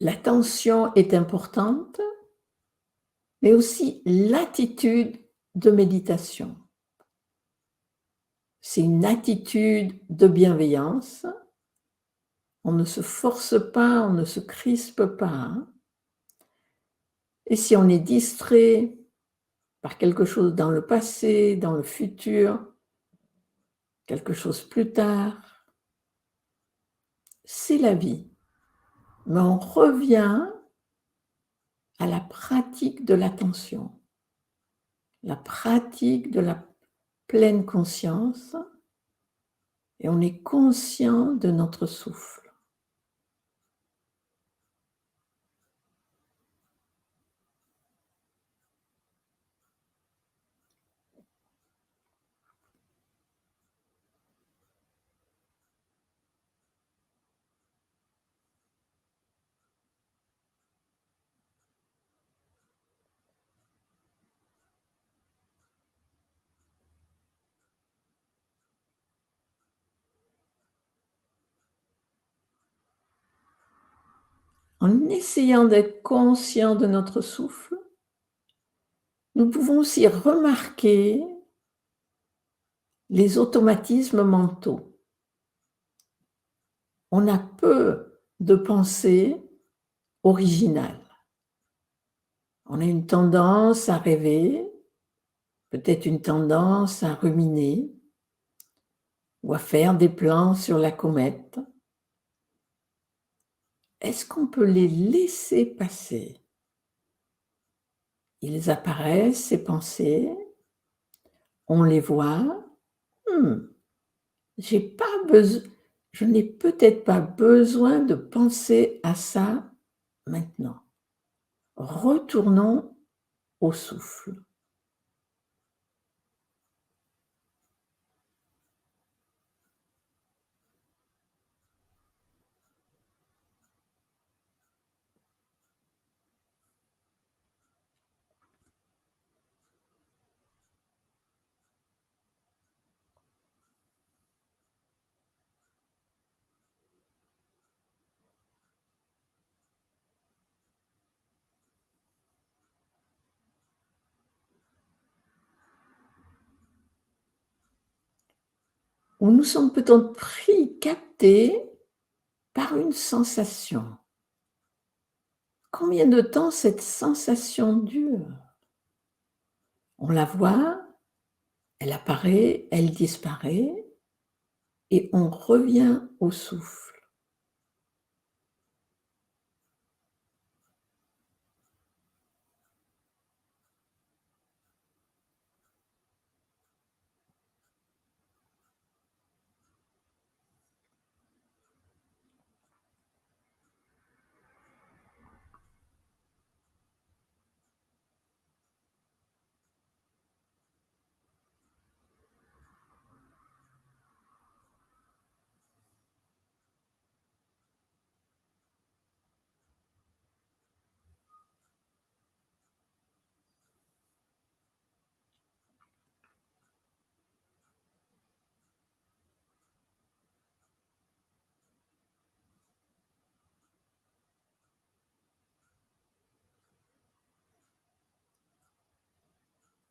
L'attention est importante, mais aussi l'attitude de méditation. C'est une attitude de bienveillance. On ne se force pas, on ne se crispe pas. Et si on est distrait par quelque chose dans le passé, dans le futur, quelque chose plus tard, c'est la vie. Mais on revient à la pratique de l'attention, la pratique de la pleine conscience, et on est conscient de notre souffle. en essayant d'être conscient de notre souffle, nous pouvons aussi remarquer les automatismes mentaux. On a peu de pensées originales. On a une tendance à rêver, peut-être une tendance à ruminer ou à faire des plans sur la comète. Est-ce qu'on peut les laisser passer? Ils apparaissent, ces pensées, on les voit. Je n'ai peut-être pas besoin de penser à ça maintenant. Retournons au souffle. Où nous sommes peut-être pris, captés par une sensation. Combien de temps cette sensation dure? On la voit, elle apparaît, elle disparaît, et on revient au souffle.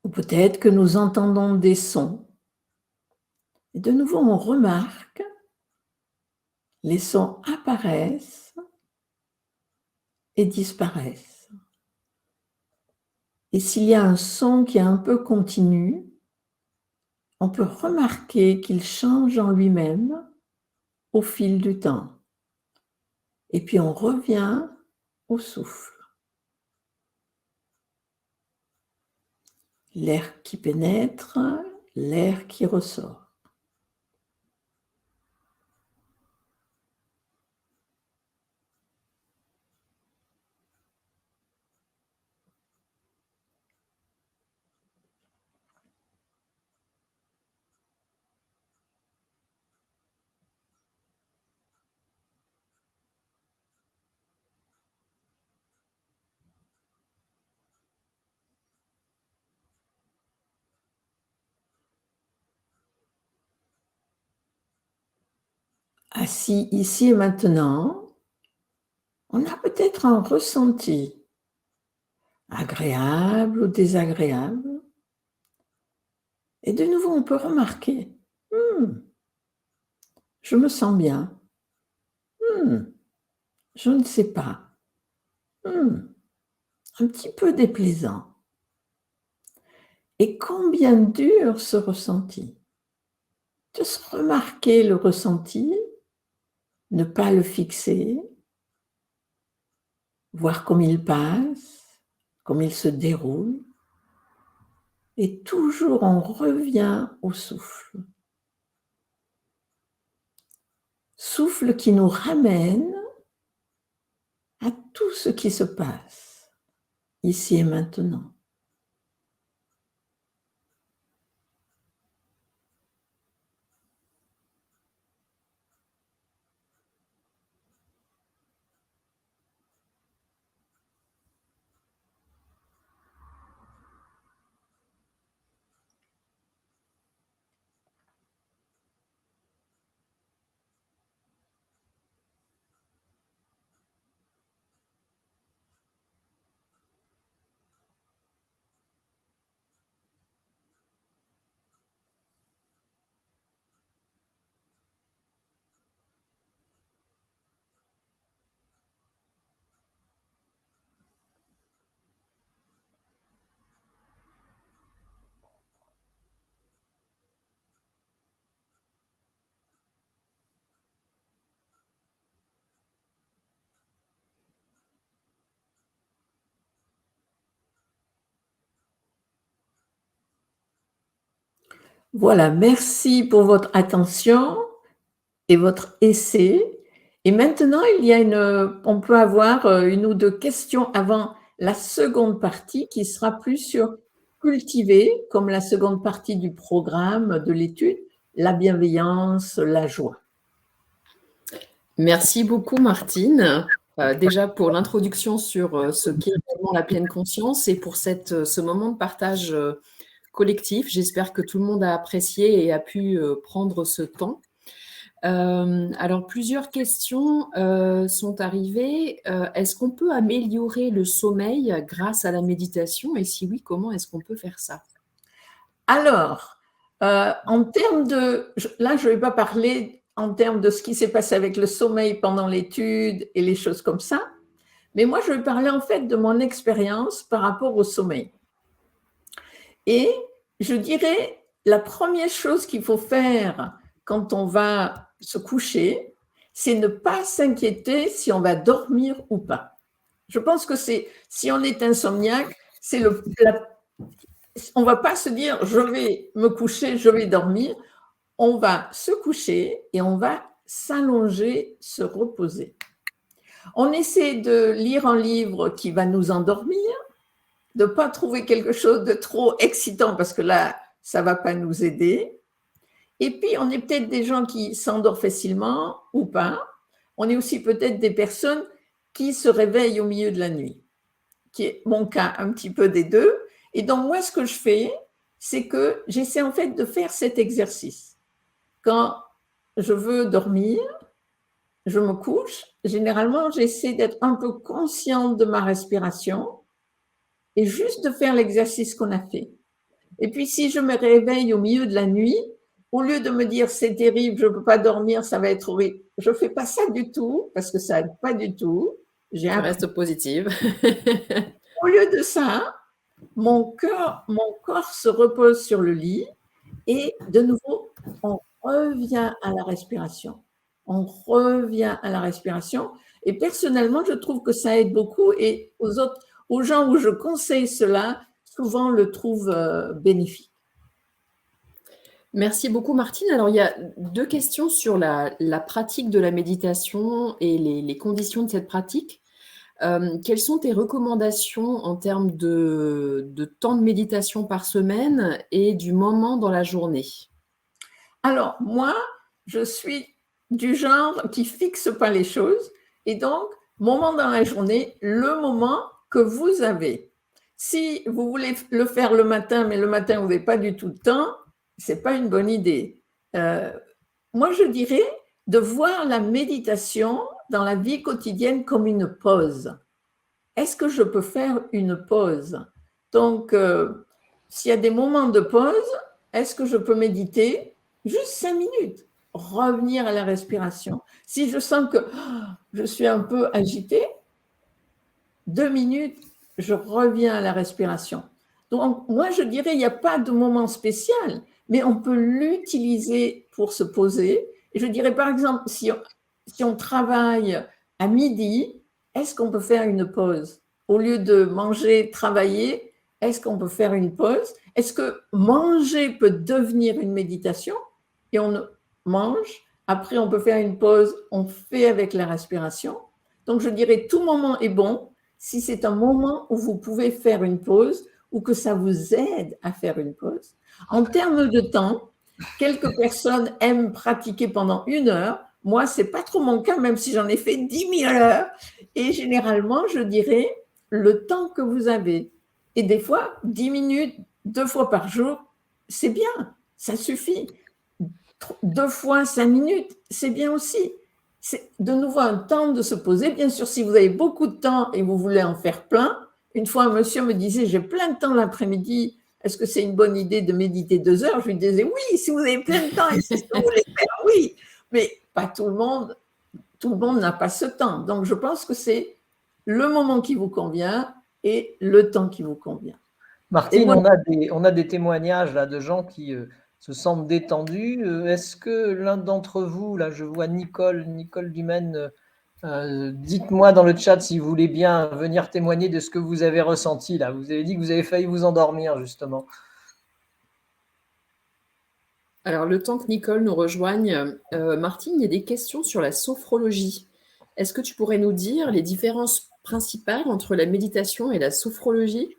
Ou peut-être que nous entendons des sons. Et de nouveau, on remarque, les sons apparaissent et disparaissent. Et s'il y a un son qui est un peu continu, on peut remarquer qu'il change en lui-même au fil du temps. Et puis on revient au souffle. L'air qui pénètre, l'air qui ressort. Assis ici et maintenant, on a peut-être un ressenti, agréable ou désagréable. Et de nouveau, on peut remarquer, je me sens bien, je ne sais pas, un petit peu déplaisant. Et combien dure ce ressenti? De se remarquer le ressenti, ne pas le fixer, voir comme il passe, comme il se déroule, et toujours on revient au souffle. Souffle qui nous ramène à tout ce qui se passe, ici et maintenant. Voilà, merci pour votre attention et votre essai. Et maintenant, on peut avoir une ou deux questions avant la seconde partie qui sera plus sur cultiver, comme la seconde partie du programme de l'étude, la bienveillance, la joie. Merci beaucoup, Martine. Déjà pour l'introduction sur ce qu'est vraiment la pleine conscience et pour ce moment de partage collectif. J'espère que tout le monde a apprécié et a pu prendre ce temps. Alors, plusieurs questions sont arrivées. Est-ce qu'on peut améliorer le sommeil grâce à la méditation? Et si oui, comment est-ce qu'on peut faire ça? Alors, en termes de... Là, je ne vais pas parler en termes de ce qui s'est passé avec le sommeil pendant l'étude et les choses comme ça, mais moi, je vais parler en fait de mon expérience par rapport au sommeil. Et je dirais, la première chose qu'il faut faire quand on va se coucher, c'est ne pas s'inquiéter si on va dormir ou pas. Je pense que si on est insomniaque, on ne va pas se dire « je vais me coucher, je vais dormir ». On va se coucher et on va s'allonger, se reposer. On essaie de lire un livre qui va nous endormir, de ne pas trouver quelque chose de trop excitant parce que là, ça ne va pas nous aider. Et puis, on est peut-être des gens qui s'endorment facilement ou pas. On est aussi peut-être des personnes qui se réveillent au milieu de la nuit, qui est mon cas un petit peu des deux. Et donc, moi, ce que je fais, c'est que j'essaie en fait de faire cet exercice. Quand je veux dormir, je me couche. Généralement, j'essaie d'être un peu consciente de ma respiration et juste de faire l'exercice qu'on a fait. Et puis, si je me réveille au milieu de la nuit, au lieu de me dire c'est terrible, je ne peux pas dormir, ça va être horrible, je ne fais pas ça du tout parce que ça n'aide pas du tout. Ça reste positive. Au lieu de ça, mon corps se repose sur le lit et de nouveau, on revient à la respiration. On revient à la respiration. Et personnellement, je trouve que ça aide beaucoup. Et aux gens où je conseille cela, souvent le trouvent bénéfique. Merci beaucoup, Martine. Alors, il y a deux questions sur la pratique de la méditation et les conditions de cette pratique. Quelles sont tes recommandations en termes de temps de méditation par semaine et du moment dans la journée? Alors, moi, je suis du genre qui ne fixe pas les choses. Et donc, moment dans la journée, le moment que vous avez. Si vous voulez le faire le matin, mais le matin, vous n'avez pas du tout de temps, ce n'est pas une bonne idée. Moi, je dirais de voir la méditation dans la vie quotidienne comme une pause. Est-ce que je peux faire une pause? Donc, s'il y a des moments de pause, est-ce que je peux méditer juste 5 minutes, revenir à la respiration? Si je sens que je suis un peu agitée, 2 minutes, je reviens à la respiration. Donc, moi, je dirais, il n'y a pas de moment spécial, mais on peut l'utiliser pour se poser. Et je dirais, par exemple, si on travaille à midi, est-ce qu'on peut faire une pause? Au lieu de manger, travailler, est-ce qu'on peut faire une pause? Est-ce que manger peut devenir une méditation? Et on mange, après on peut faire une pause, on fait avec la respiration. Donc je dirais tout moment est bon si c'est un moment où vous pouvez faire une pause ou que ça vous aide à faire une pause. En termes de temps, quelques personnes aiment pratiquer pendant 1 heure. Moi, ce n'est pas trop mon cas, même si j'en ai fait 10 000 heures. Et généralement, je dirais le temps que vous avez. Et des fois, 10 minutes, 2 fois par jour, c'est bien, ça suffit. 2 fois 5 minutes, c'est bien aussi. C'est de nouveau un temps de se poser. Bien sûr, si vous avez beaucoup de temps et vous voulez en faire plein, une fois un monsieur me disait, j'ai plein de temps l'après-midi, est-ce que c'est une bonne idée de méditer 2 heures? Je lui disais, oui, si vous avez plein de temps et c'est ce que vous voulez faire, oui. Mais pas tout le monde n'a pas ce temps. Donc, je pense que c'est le moment qui vous convient et le temps qui vous convient. Martine, moi, on a des témoignages là, de gens qui se sentent détendus. Est-ce que l'un d'entre vous, là, je vois Nicole Dumaine, dites-moi dans le chat si vous voulez bien venir témoigner de ce que vous avez ressenti là. Vous avez dit que vous avez failli vous endormir justement. Alors, le temps que Nicole nous rejoigne, Martine, il y a des questions sur la sophrologie. Est-ce que tu pourrais nous dire les différences principales entre la méditation et la sophrologie?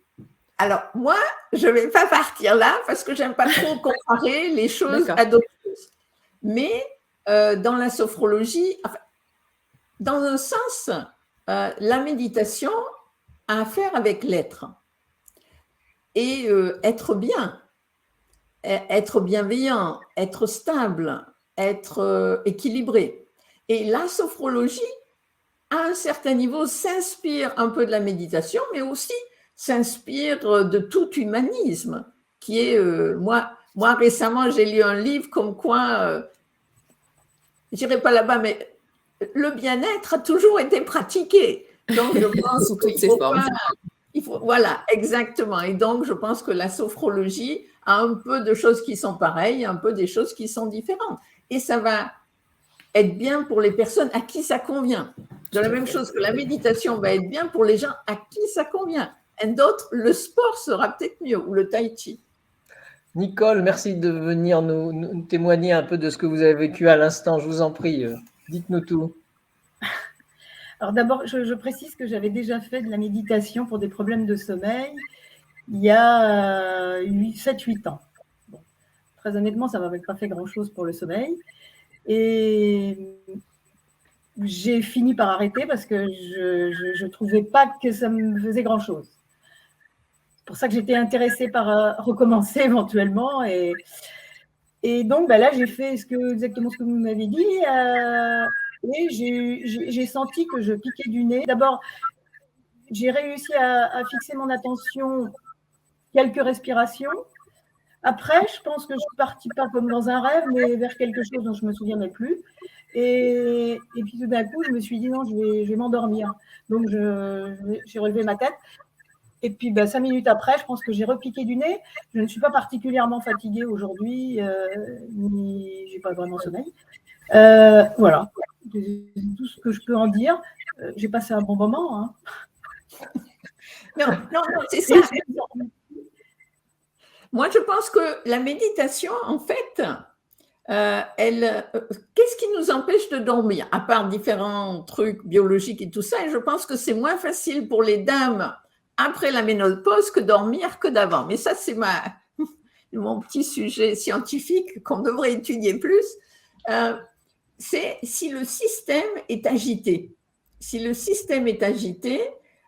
Alors, moi, je ne vais pas partir là parce que j'aime pas trop comparer les choses à d'autres choses. Mais dans la sophrologie, enfin, dans un sens, la méditation a à faire avec l'être. Et être bien, être bienveillant, être stable, être équilibré. Et la sophrologie, à un certain niveau, s'inspire un peu de la méditation, mais aussi s'inspire de tout humanisme, qui est, moi récemment, j'ai lu un livre comme quoi, je n'irai pas là-bas, mais le bien-être a toujours été pratiqué. Donc, je pense sous toutes ses formes. Voilà, exactement. Et donc, je pense que la sophrologie a un peu de choses qui sont pareilles, un peu des choses qui sont différentes. Et ça va être bien pour les personnes à qui ça convient. De la même chose que la méditation va être bien pour les gens à qui ça convient. Et d'autres, le sport sera peut-être mieux, ou le tai chi. Nicole, merci de venir nous témoigner un peu de ce que vous avez vécu à l'instant. Je vous en prie, dites-nous tout. Alors d'abord, je précise que j'avais déjà fait de la méditation pour des problèmes de sommeil il y a 7-8 ans. Bon. Très honnêtement, ça ne m'avait pas fait grand-chose pour le sommeil. Et j'ai fini par arrêter parce que je ne trouvais pas que ça me faisait grand-chose. C'est pour ça que j'étais intéressée par recommencer éventuellement. Et donc, là, j'ai fait exactement ce que vous m'avez dit. Et j'ai senti que je piquais du nez. D'abord, j'ai réussi à fixer mon attention quelques respirations. Après, je pense que je suis partie pas comme dans un rêve, mais vers quelque chose dont je ne me souviens même plus. Et puis tout d'un coup, je me suis dit non, je vais m'endormir. Donc, j'ai relevé ma tête. Et puis 5 minutes après, je pense que j'ai repiqué du nez. Je ne suis pas particulièrement fatiguée aujourd'hui, ni je n'ai pas vraiment sommeil. Voilà, c'est tout ce que je peux en dire. J'ai passé un bon moment. Hein. Non, c'est ça. Moi, je pense que la méditation, en fait, qu'est-ce qui nous empêche de dormir, à part différents trucs biologiques et tout ça? Et je pense que c'est moins facile pour les dames après la ménopause que dormir que d'avant. Mais ça, c'est mon petit sujet scientifique qu'on devrait étudier plus. C'est si le système est agité. Si le système est agité,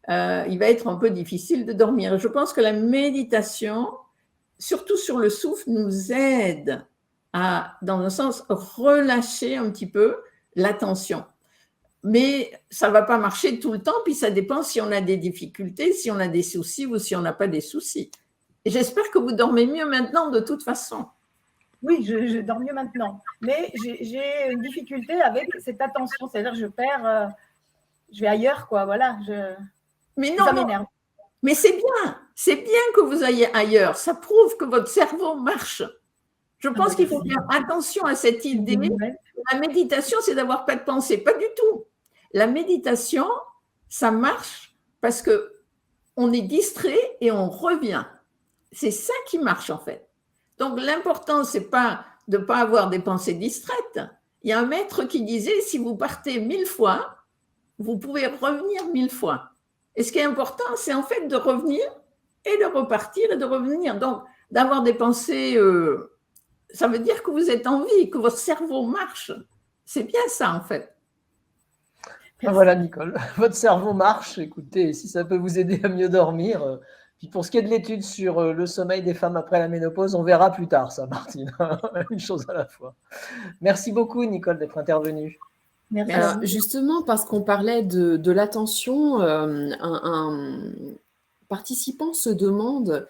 il va être un peu difficile de dormir. Je pense que la méditation, surtout sur le souffle, nous aide à, dans un sens, relâcher un petit peu l'attention. Mais ça ne va pas marcher tout le temps, puis ça dépend si on a des difficultés, si on a des soucis ou si on n'a pas des soucis. Et j'espère que vous dormez mieux maintenant de toute façon. Oui, je dors mieux maintenant. Mais j'ai une difficulté avec cette attention, c'est-à-dire que je perds, je vais ailleurs, quoi, voilà. Mais non, ça m'énerve. Mais c'est bien que vous ayez ailleurs. Ça prouve que votre cerveau marche. Je pense qu'il faut faire attention à cette idée. La méditation, c'est d'avoir pas de pensée. Pas du tout. La méditation, ça marche parce qu'on est distrait et on revient. C'est ça qui marche en fait. Donc l'important, c'est pas de ne pas avoir des pensées distraites. Il y a un maître qui disait, si vous partez 1000 fois, vous pouvez revenir 1000 fois. Et ce qui est important, c'est en fait de revenir et de repartir et de revenir. Donc, d'avoir des pensées, ça veut dire que vous êtes en vie, que votre cerveau marche. C'est bien ça, en fait. Voilà, Nicole. Votre cerveau marche. Écoutez, si ça peut vous aider à mieux dormir. Puis pour ce qui est de l'étude sur le sommeil des femmes après la ménopause, on verra plus tard ça, Martine. Une chose à la fois. Merci beaucoup, Nicole, d'être intervenue. Merci. Alors, justement, parce qu'on parlait de l'attention, un participant se demande,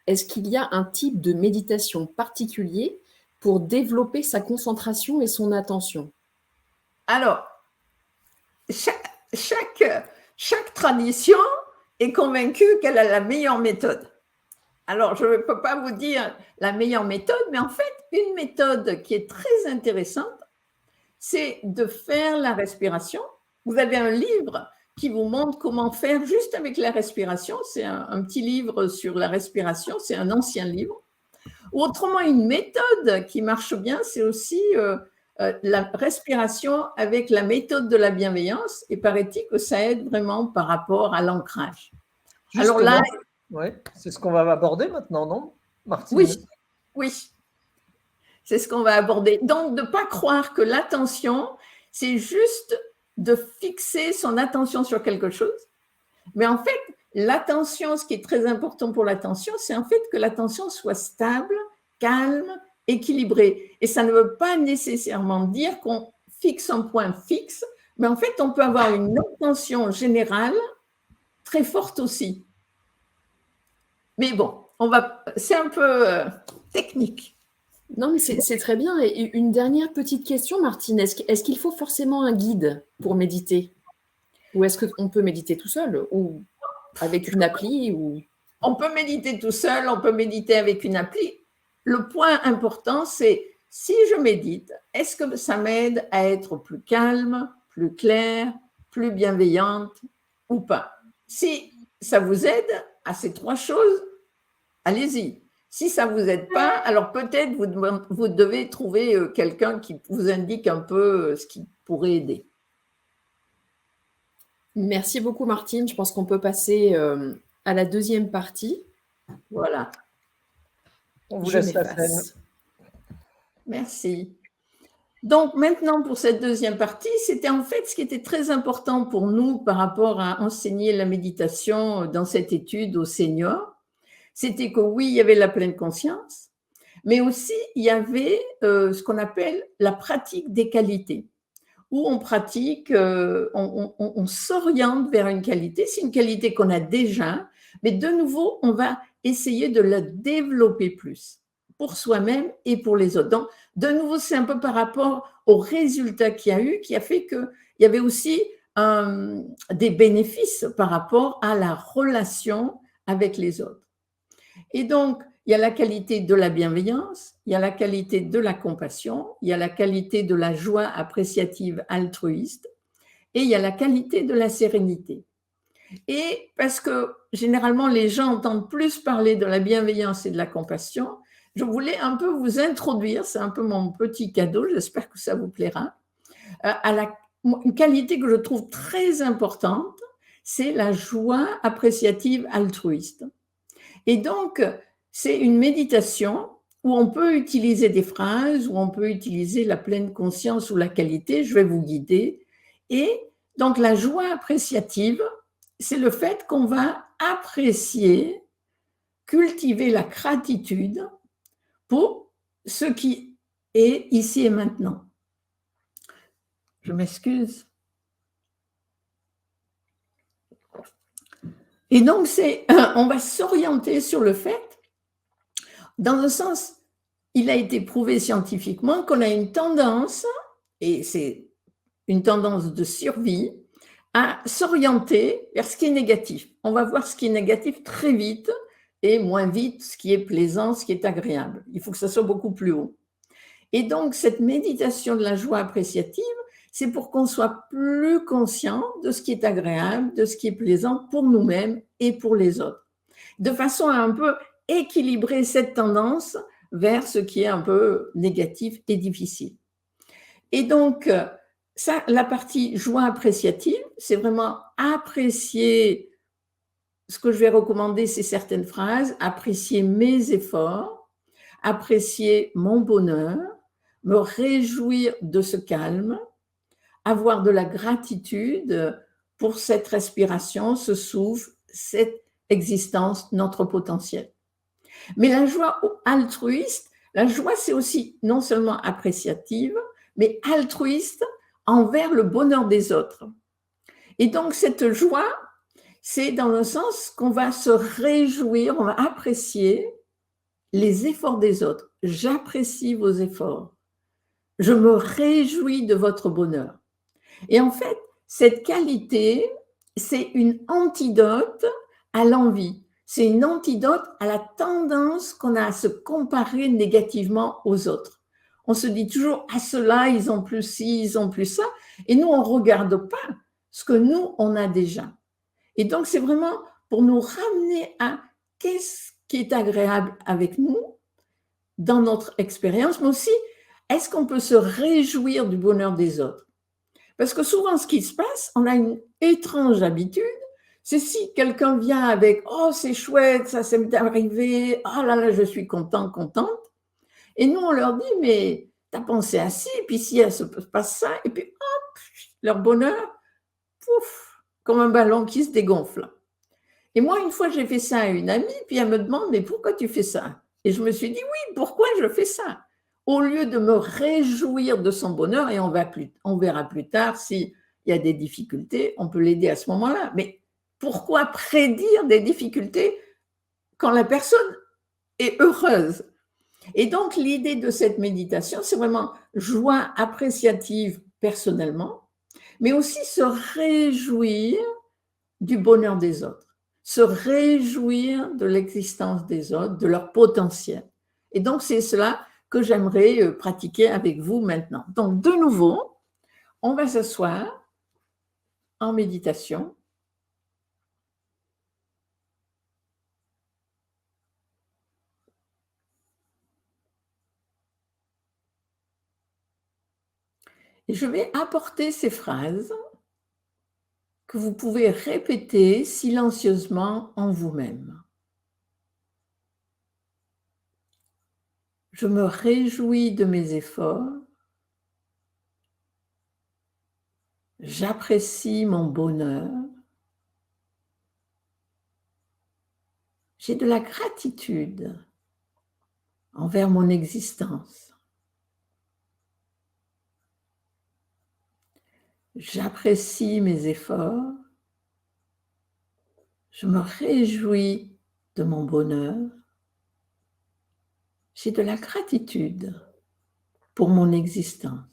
est-ce qu'il y a un type de méditation particulier pour développer sa concentration et son attention? Alors, chaque tradition est convaincue qu'elle a la meilleure méthode. Alors, je ne peux pas vous dire la meilleure méthode, mais en fait, une méthode qui est très intéressante, c'est de faire la respiration. Vous avez un livre qui vous montre comment faire juste avec la respiration. C'est un petit livre sur la respiration, c'est un ancien livre. Autrement, une méthode qui marche bien, c'est aussi la respiration avec la méthode de la bienveillance. Et paraît-il que ça aide vraiment par rapport à l'ancrage. Alors là, ouais, c'est ce qu'on va aborder maintenant, non, Martine? Oui, oui. C'est ce qu'on va aborder. Donc, de ne pas croire que l'attention, c'est juste de fixer son attention sur quelque chose. Mais en fait, l'attention, ce qui est très important pour l'attention, c'est en fait que l'attention soit stable, calme, équilibrée. Et ça ne veut pas nécessairement dire qu'on fixe un point fixe, mais en fait, on peut avoir une attention générale très forte aussi. Mais bon, c'est un peu technique. Non, mais c'est très bien. Et une dernière petite question, Martine. Est-ce qu'il faut forcément un guide pour méditer? Ou est-ce qu'on peut méditer tout seul? Ou avec une appli ou... On peut méditer tout seul, on peut méditer avec une appli. Le point important, c'est si je médite, est-ce que ça m'aide à être plus calme, plus claire, plus bienveillante ou pas? Si ça vous aide à ces trois choses, allez-y. Si ça ne vous aide pas, alors peut-être vous devez trouver quelqu'un qui vous indique un peu ce qui pourrait aider. Merci beaucoup, Martine. Je pense qu'on peut passer à la deuxième partie. Voilà. On vous laisse la scène. Merci. Donc maintenant, pour cette deuxième partie, c'était en fait ce qui était très important pour nous par rapport à enseigner la méditation dans cette étude aux seniors. C'était que oui, il y avait la pleine conscience, mais aussi il y avait ce qu'on appelle la pratique des qualités, où on pratique, on s'oriente vers une qualité. C'est une qualité qu'on a déjà, mais de nouveau, on va essayer de la développer plus pour soi-même et pour les autres. Donc, de nouveau, c'est un peu par rapport aux résultats qu'il y a eu, qui a fait qu'il y avait aussi des bénéfices par rapport à la relation avec les autres. Et donc, il y a la qualité de la bienveillance, il y a la qualité de la compassion, il y a la qualité de la joie appréciative altruiste et il y a la qualité de la sérénité. Et parce que généralement, les gens entendent plus parler de la bienveillance et de la compassion, je voulais un peu vous introduire, c'est un peu mon petit cadeau, j'espère que ça vous plaira, à une qualité que je trouve très importante, c'est la joie appréciative altruiste. Et donc, c'est une méditation où on peut utiliser des phrases, où on peut utiliser la pleine conscience ou la qualité, je vais vous guider. Et donc, la joie appréciative, c'est le fait qu'on va apprécier, cultiver la gratitude pour ce qui est ici et maintenant. Je m'excuse. Et donc, on va s'orienter sur le fait, dans le sens, il a été prouvé scientifiquement qu'on a une tendance, et c'est une tendance de survie, à s'orienter vers ce qui est négatif. On va voir ce qui est négatif très vite et moins vite ce qui est plaisant, ce qui est agréable. Il faut que ça soit beaucoup plus haut. Et donc, cette méditation de la joie appréciative, c'est pour qu'on soit plus conscient de ce qui est agréable, de ce qui est plaisant pour nous-mêmes et pour les autres, de façon à un peu équilibrer cette tendance vers ce qui est un peu négatif et difficile. Et donc, ça, la partie joie appréciative, c'est vraiment apprécier, ce que je vais recommander, c'est certaines phrases, apprécier mes efforts, apprécier mon bonheur, me réjouir de ce calme, avoir de la gratitude pour cette respiration, ce souffle, cette existence, notre potentiel. Mais la joie altruiste, la joie, c'est aussi non seulement appréciative, mais altruiste envers le bonheur des autres. Et donc, cette joie, c'est dans le sens qu'on va se réjouir, on va apprécier les efforts des autres. J'apprécie vos efforts. Je me réjouis de votre bonheur. Et en fait, cette qualité, c'est une antidote à l'envie. C'est une antidote à la tendance qu'on a à se comparer négativement aux autres. On se dit toujours, ah, ceux-là, ils ont plus ci, ils ont plus ça. Et nous, on ne regarde pas ce que nous, on a déjà. Et donc, c'est vraiment pour nous ramener à qu'est-ce qui est agréable avec nous, dans notre expérience, mais aussi, est-ce qu'on peut se réjouir du bonheur des autres? Parce que souvent, ce qui se passe, on a une étrange habitude, c'est si quelqu'un vient avec « Oh, c'est chouette, ça m'est arrivé, oh là là, je suis content, contente », et nous, on leur dit « Mais t'as pensé à ci, et puis si elle se passe ça », et puis hop, leur bonheur, pouf, comme un ballon qui se dégonfle. Et moi, une fois, j'ai fait ça à une amie, puis elle me demande « Mais pourquoi tu fais ça ?» Et je me suis dit « Oui, pourquoi je fais ça ?» Au lieu de me réjouir de son bonheur, et on verra plus tard s'il y a des difficultés, on peut l'aider à ce moment-là. Mais pourquoi prédire des difficultés quand la personne est heureuse? Et donc, l'idée de cette méditation, c'est vraiment joie appréciative personnellement, mais aussi se réjouir du bonheur des autres, se réjouir de l'existence des autres, de leur potentiel. Et donc, c'est cela que j'aimerais pratiquer avec vous maintenant. Donc, de nouveau, on va s'asseoir en méditation. Et je vais apporter ces phrases que vous pouvez répéter silencieusement en vous-même. Je me réjouis de mes efforts. J'apprécie mon bonheur. J'ai de la gratitude envers mon existence. J'apprécie mes efforts. Je me réjouis de mon bonheur. J'ai de la gratitude pour mon existence.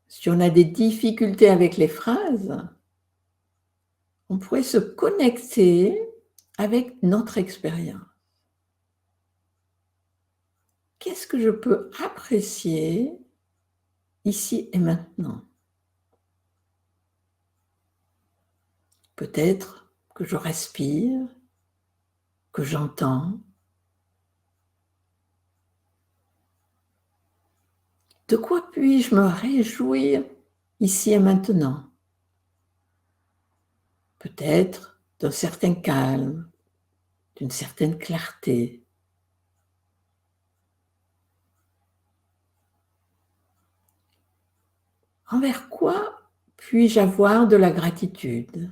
Si on a des difficultés avec les phrases, on pourrait se connecter avec notre expérience. Qu'est-ce que je peux apprécier ici et maintenant? Peut-être que je respire, que j'entends. De quoi puis-je me réjouir ici et maintenant? Peut-être d'un certain calme, d'une certaine clarté. Envers quoi puis-je avoir de la gratitude?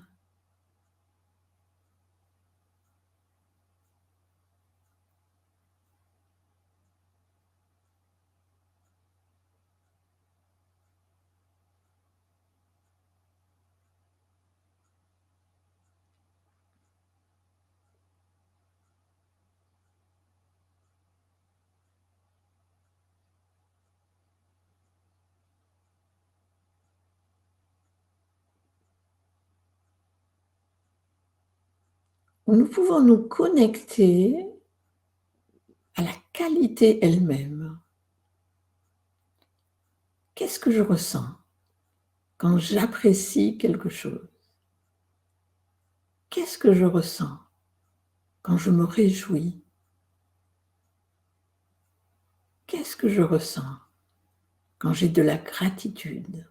Nous pouvons nous connecter à la qualité elle-même. Qu'est-ce que je ressens quand j'apprécie quelque chose? Qu'est-ce que je ressens quand je me réjouis? Qu'est-ce que je ressens quand j'ai de la gratitude?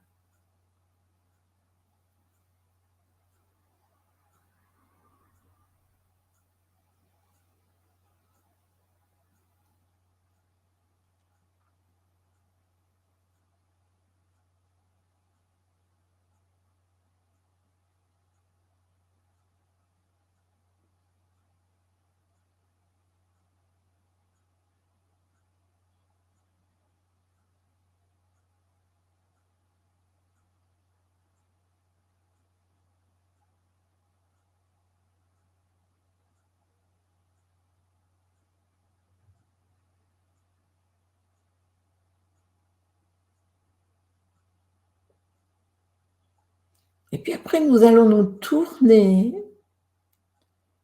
Et puis après, nous allons nous tourner,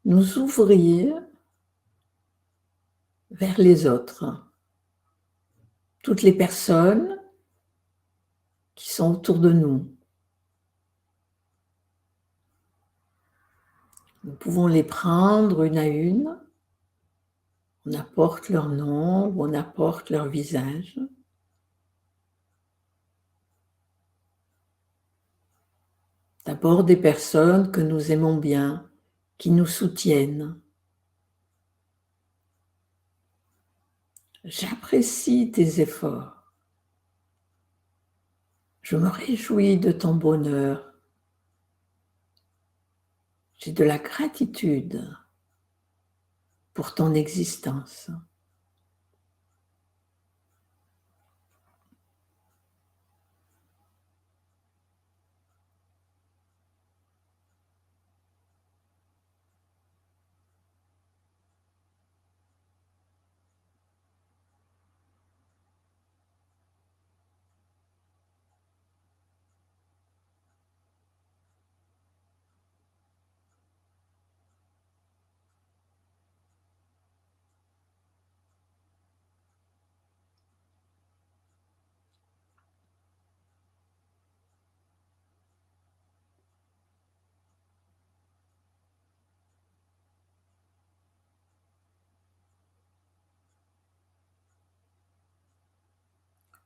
nous ouvrir vers les autres. Toutes les personnes qui sont autour de nous. Nous pouvons les prendre une à une. On apporte leur nom ou on apporte leur visage. D'abord des personnes que nous aimons bien, qui nous soutiennent. J'apprécie tes efforts. Je me réjouis de ton bonheur. J'ai de la gratitude pour ton existence.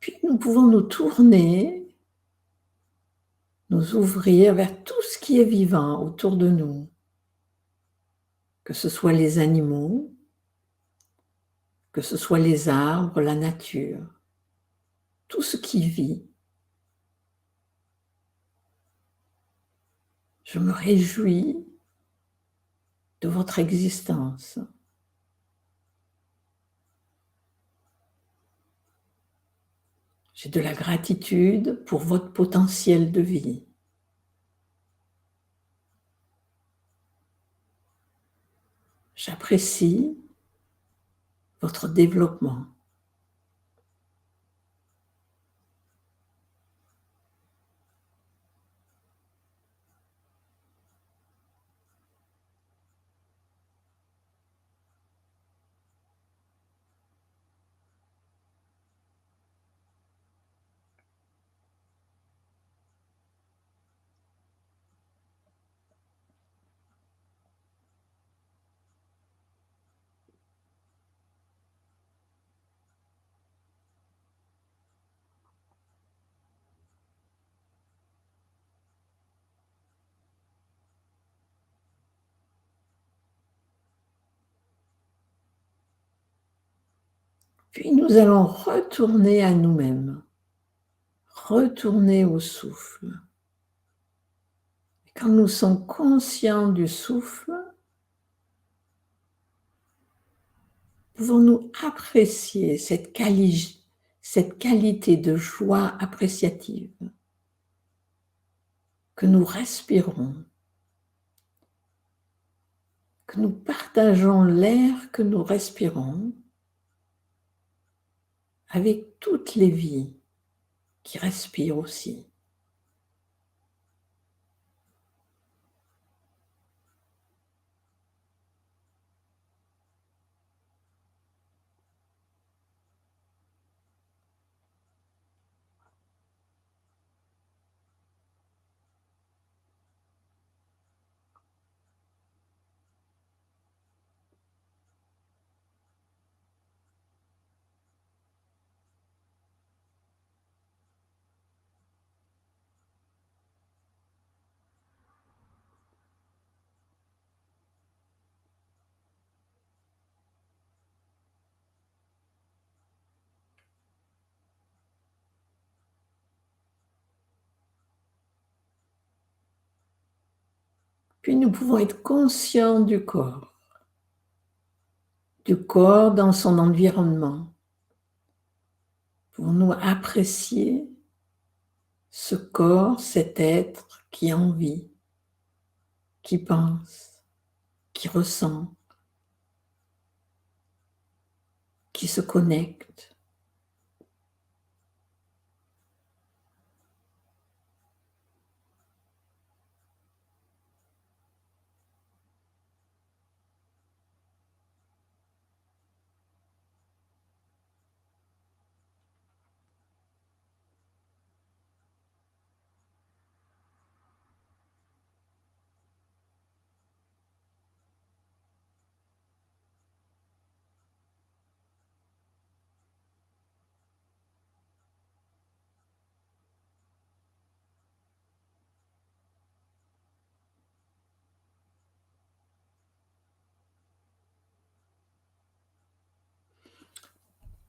Puis nous pouvons nous tourner, nous ouvrir vers tout ce qui est vivant autour de nous, que ce soit les animaux, que ce soit les arbres, la nature, tout ce qui vit. Je me réjouis de votre existence. J'ai de la gratitude pour votre potentiel de vie. J'apprécie votre développement. Puis nous allons retourner à nous-mêmes, retourner au souffle. Et quand nous sommes conscients du souffle, pouvons-nous apprécier cette qualité de joie appréciative que nous respirons, que nous partageons l'air que nous respirons avec toutes les vies qui respirent aussi. Puis nous pouvons être conscients du corps dans son environnement. Pouvons-nous apprécier ce corps, cet être qui a envie, qui pense, qui ressent, qui se connecte.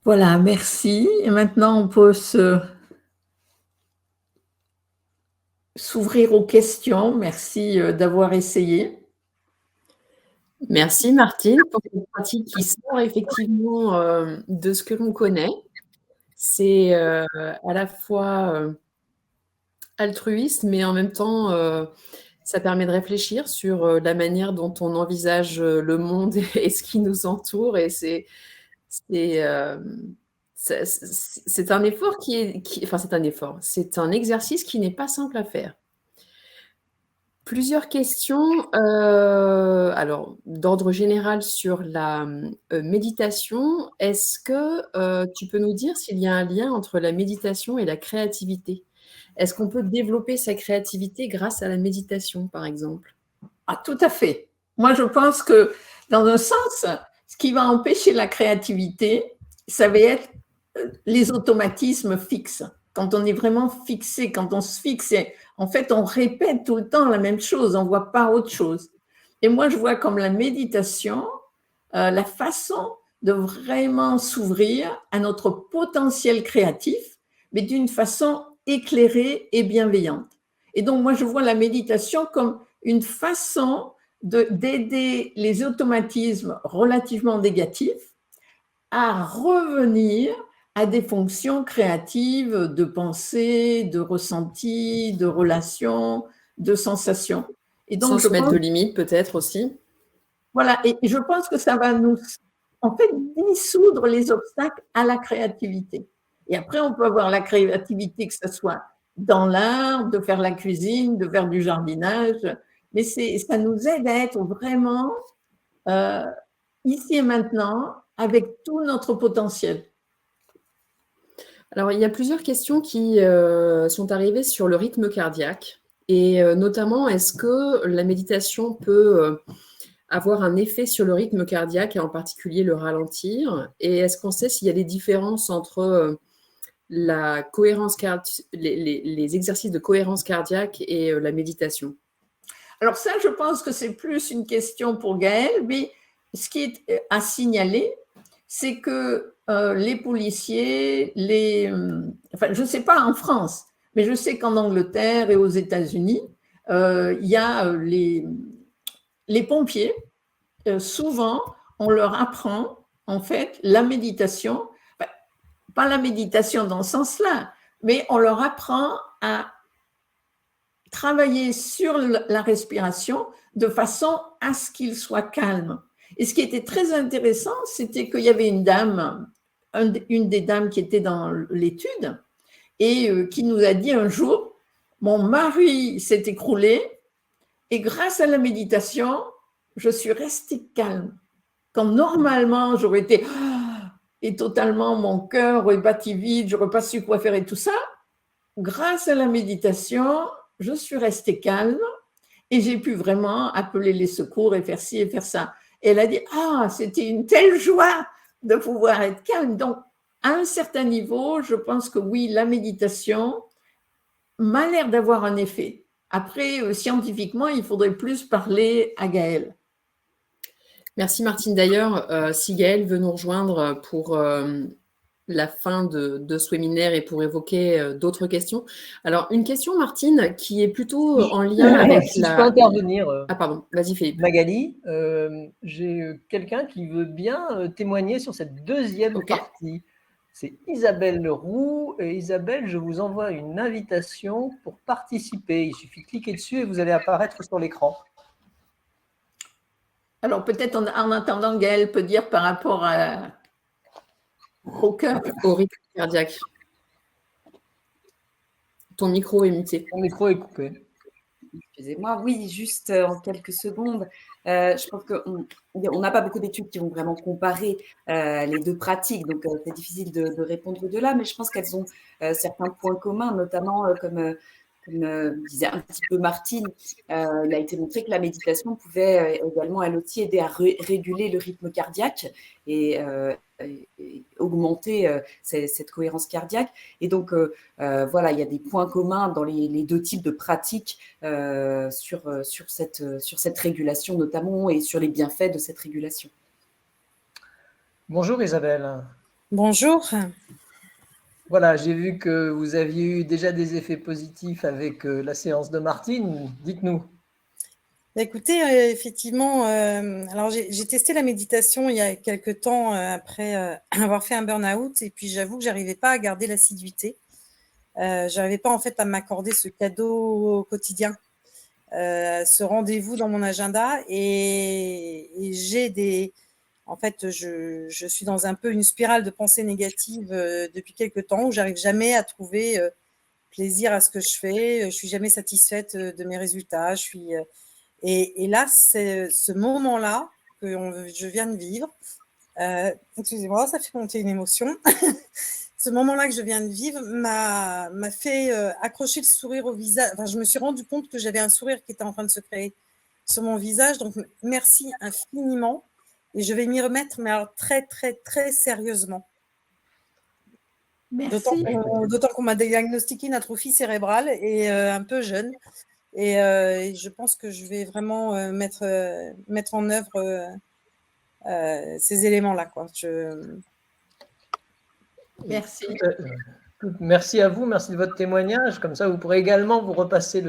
Voilà, merci. Et maintenant, on peut s'ouvrir aux questions. Merci d'avoir essayé. Merci Martine pour cette pratique qui sort effectivement de ce que l'on connaît. C'est à la fois altruiste, mais en même temps, ça permet de réfléchir sur la manière dont on envisage le monde et ce qui nous entoure. Et c'est un effort enfin, c'est un effort. C'est un exercice qui n'est pas simple à faire. Plusieurs questions, alors d'ordre général sur la méditation. Est-ce que tu peux nous dire s'il y a un lien entre la méditation et la créativité? Est-ce qu'on peut développer sa créativité grâce à la méditation, par exemple? Ah, tout à fait. Moi, je pense que, dans un sens, ce qui va empêcher la créativité, ça va être les automatismes fixes. Quand on est vraiment fixé, quand on se fixe, en fait, on répète tout le temps la même chose, on ne voit pas autre chose. Et moi, je vois comme la méditation, la façon de vraiment s'ouvrir à notre potentiel créatif, mais d'une façon éclairée et bienveillante. Et donc, moi, je vois la méditation comme une façon d'aider les automatismes relativement négatifs à revenir à des fonctions créatives de pensée, de ressenti, de relation, de sensation. Et donc, sans se mettre de limites peut-être aussi. Voilà, et je pense que ça va nous, en fait, dissoudre les obstacles à la créativité. Et après, on peut avoir la créativité, que ce soit dans l'art, de faire la cuisine, de faire du jardinage, mais ça nous aide à être vraiment ici et maintenant avec tout notre potentiel. Alors, il y a plusieurs questions qui sont arrivées sur le rythme cardiaque et notamment, est-ce que la méditation peut avoir un effet sur le rythme cardiaque et en particulier le ralentir? Et est-ce qu'on sait s'il y a des différences entre la cohérence les exercices de cohérence cardiaque et la méditation? Alors ça, je pense que c'est plus une question pour Gaëlle, mais ce qui est à signaler, c'est que les policiers, enfin, je ne sais pas en France, mais je sais qu'en Angleterre et aux États-Unis, il y a les pompiers, souvent, on leur apprend en fait la méditation, enfin, pas la méditation dans ce sens-là, mais on leur apprend à travailler sur la respiration de façon à ce qu'ils soient calmes. Et ce qui était très intéressant, c'était qu'il y avait une dame, une des dames qui était dans l'étude, et qui nous a dit un jour, mon mari s'est écroulé, et grâce à la méditation, je suis restée calme. Quand normalement, j'aurais été et totalement, mon cœur aurait battu vite, je n'aurais pas su quoi faire et tout ça, grâce à la méditation, je suis restée calme et j'ai pu vraiment appeler les secours et faire ci et faire ça. Et elle a dit, c'était une telle joie de pouvoir être calme. Donc, à un certain niveau, je pense que oui, la méditation m'a l'air d'avoir un effet. Après, scientifiquement, il faudrait plus parler à Gaëlle. Merci Martine. D'ailleurs, si Gaëlle veut nous rejoindre pour la fin de ce webinaire et pour évoquer d'autres questions. Alors, une question, Martine, qui est plutôt en lien avec si je peux intervenir. Ah pardon, vas-y Philippe. Magali, j'ai quelqu'un qui veut bien témoigner sur cette deuxième partie. C'est Isabelle Leroux. Et Isabelle, je vous envoie une invitation pour participer. Il suffit de cliquer dessus et vous allez apparaître sur l'écran. Alors, peut-être en attendant, Gaëlle peut dire par rapport au cœur. Au rythme cardiaque. Ton micro est muté. Ton micro est coupé. Excusez-moi, oui, juste en quelques secondes. Je pense qu'on n'a pas beaucoup d'études qui vont vraiment comparer les deux pratiques, donc c'est difficile de répondre de là, mais je pense qu'elles ont certains points communs, notamment comme disait un petit peu Martine, il a été montré que la méditation pouvait également, elle aussi, aider à réguler le rythme cardiaque et augmenter cette cohérence cardiaque. Et donc, voilà, il y a des points communs dans les deux types de pratiques sur cette régulation notamment et sur les bienfaits de cette régulation. Bonjour Isabelle. Bonjour. Voilà, j'ai vu que vous aviez eu déjà des effets positifs avec la séance de Martine. Dites-nous. Écoutez, effectivement, alors j'ai testé la méditation il y a quelque temps après avoir fait un burn-out et puis j'avoue que j'arrivais pas à garder l'assiduité. J'arrivais pas en fait à m'accorder ce cadeau quotidien, ce rendez-vous dans mon agenda et en fait, je suis dans un peu une spirale de pensées négatives depuis quelque temps où j'arrive jamais à trouver plaisir à ce que je fais. Je suis jamais satisfaite de mes résultats. Et là, c'est ce moment-là que je viens de vivre. Excusez-moi, ça fait monter une émotion. Ce moment-là que je viens de vivre m'a fait accrocher le sourire au visage. Enfin, je me suis rendu compte que j'avais un sourire qui était en train de se créer sur mon visage. Donc, merci infiniment. Et je vais m'y remettre, mais alors très, très, très sérieusement. Merci. D'autant qu'on m'a diagnostiqué une atrophie cérébrale et un peu jeune. Et je pense que je vais vraiment mettre en œuvre ces éléments-là, quoi. Merci. Merci à vous, merci de votre témoignage. Comme ça, vous pourrez également vous repasser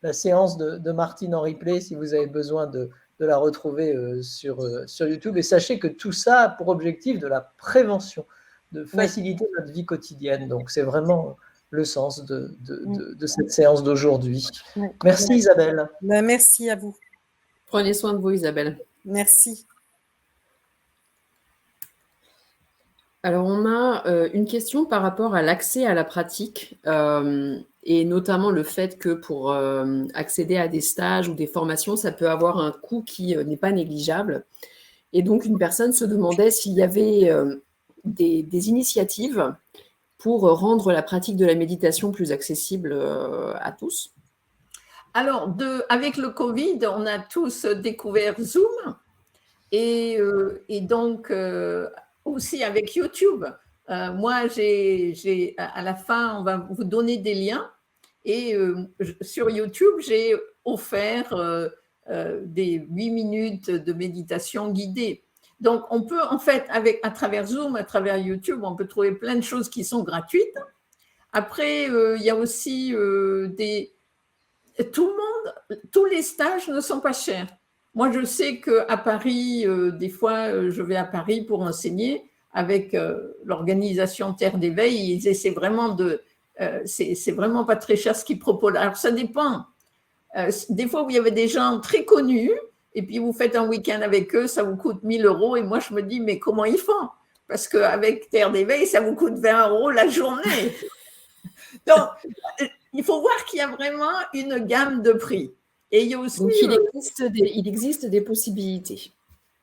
la séance de Martine en replay si vous avez besoin de la retrouver sur YouTube. Et sachez que tout ça a pour objectif de la prévention, de faciliter notre vie quotidienne. Donc, c'est vraiment le sens de cette séance d'aujourd'hui. Merci Isabelle. Merci à vous. Prenez soin de vous, Isabelle. Merci. Alors, on a une question par rapport à l'accès à la pratique et notamment le fait que pour accéder à des stages ou des formations, ça peut avoir un coût qui n'est pas négligeable. Et donc, une personne se demandait s'il y avait des initiatives pour rendre la pratique de la méditation plus accessible à tous. Alors, avec le Covid, on a tous découvert Zoom et donc aussi avec YouTube. Moi, à la fin, on va vous donner des liens et sur YouTube, j'ai offert des 8 minutes de méditation guidée. Donc, on peut en fait, à travers Zoom, à travers YouTube, on peut trouver plein de choses qui sont gratuites. Après, il y a aussi tout le monde, tous les stages ne sont pas chers. Moi, je sais qu'à Paris, des fois, je vais à Paris pour enseigner avec l'organisation Terre d'éveil. Ils essaient vraiment c'est vraiment pas très cher ce qu'ils proposent. Alors, ça dépend. Des fois, où il y avait des gens très connus, et puis vous faites un week-end avec eux, ça vous coûte 1 000 €. Et moi, je me dis, mais comment ils font? Parce qu'avec Terre d'éveil, ça vous coûte 20 € la journée. Donc, il faut voir qu'il y a vraiment une gamme de prix. Et il y a aussi. Donc, il existe des possibilités.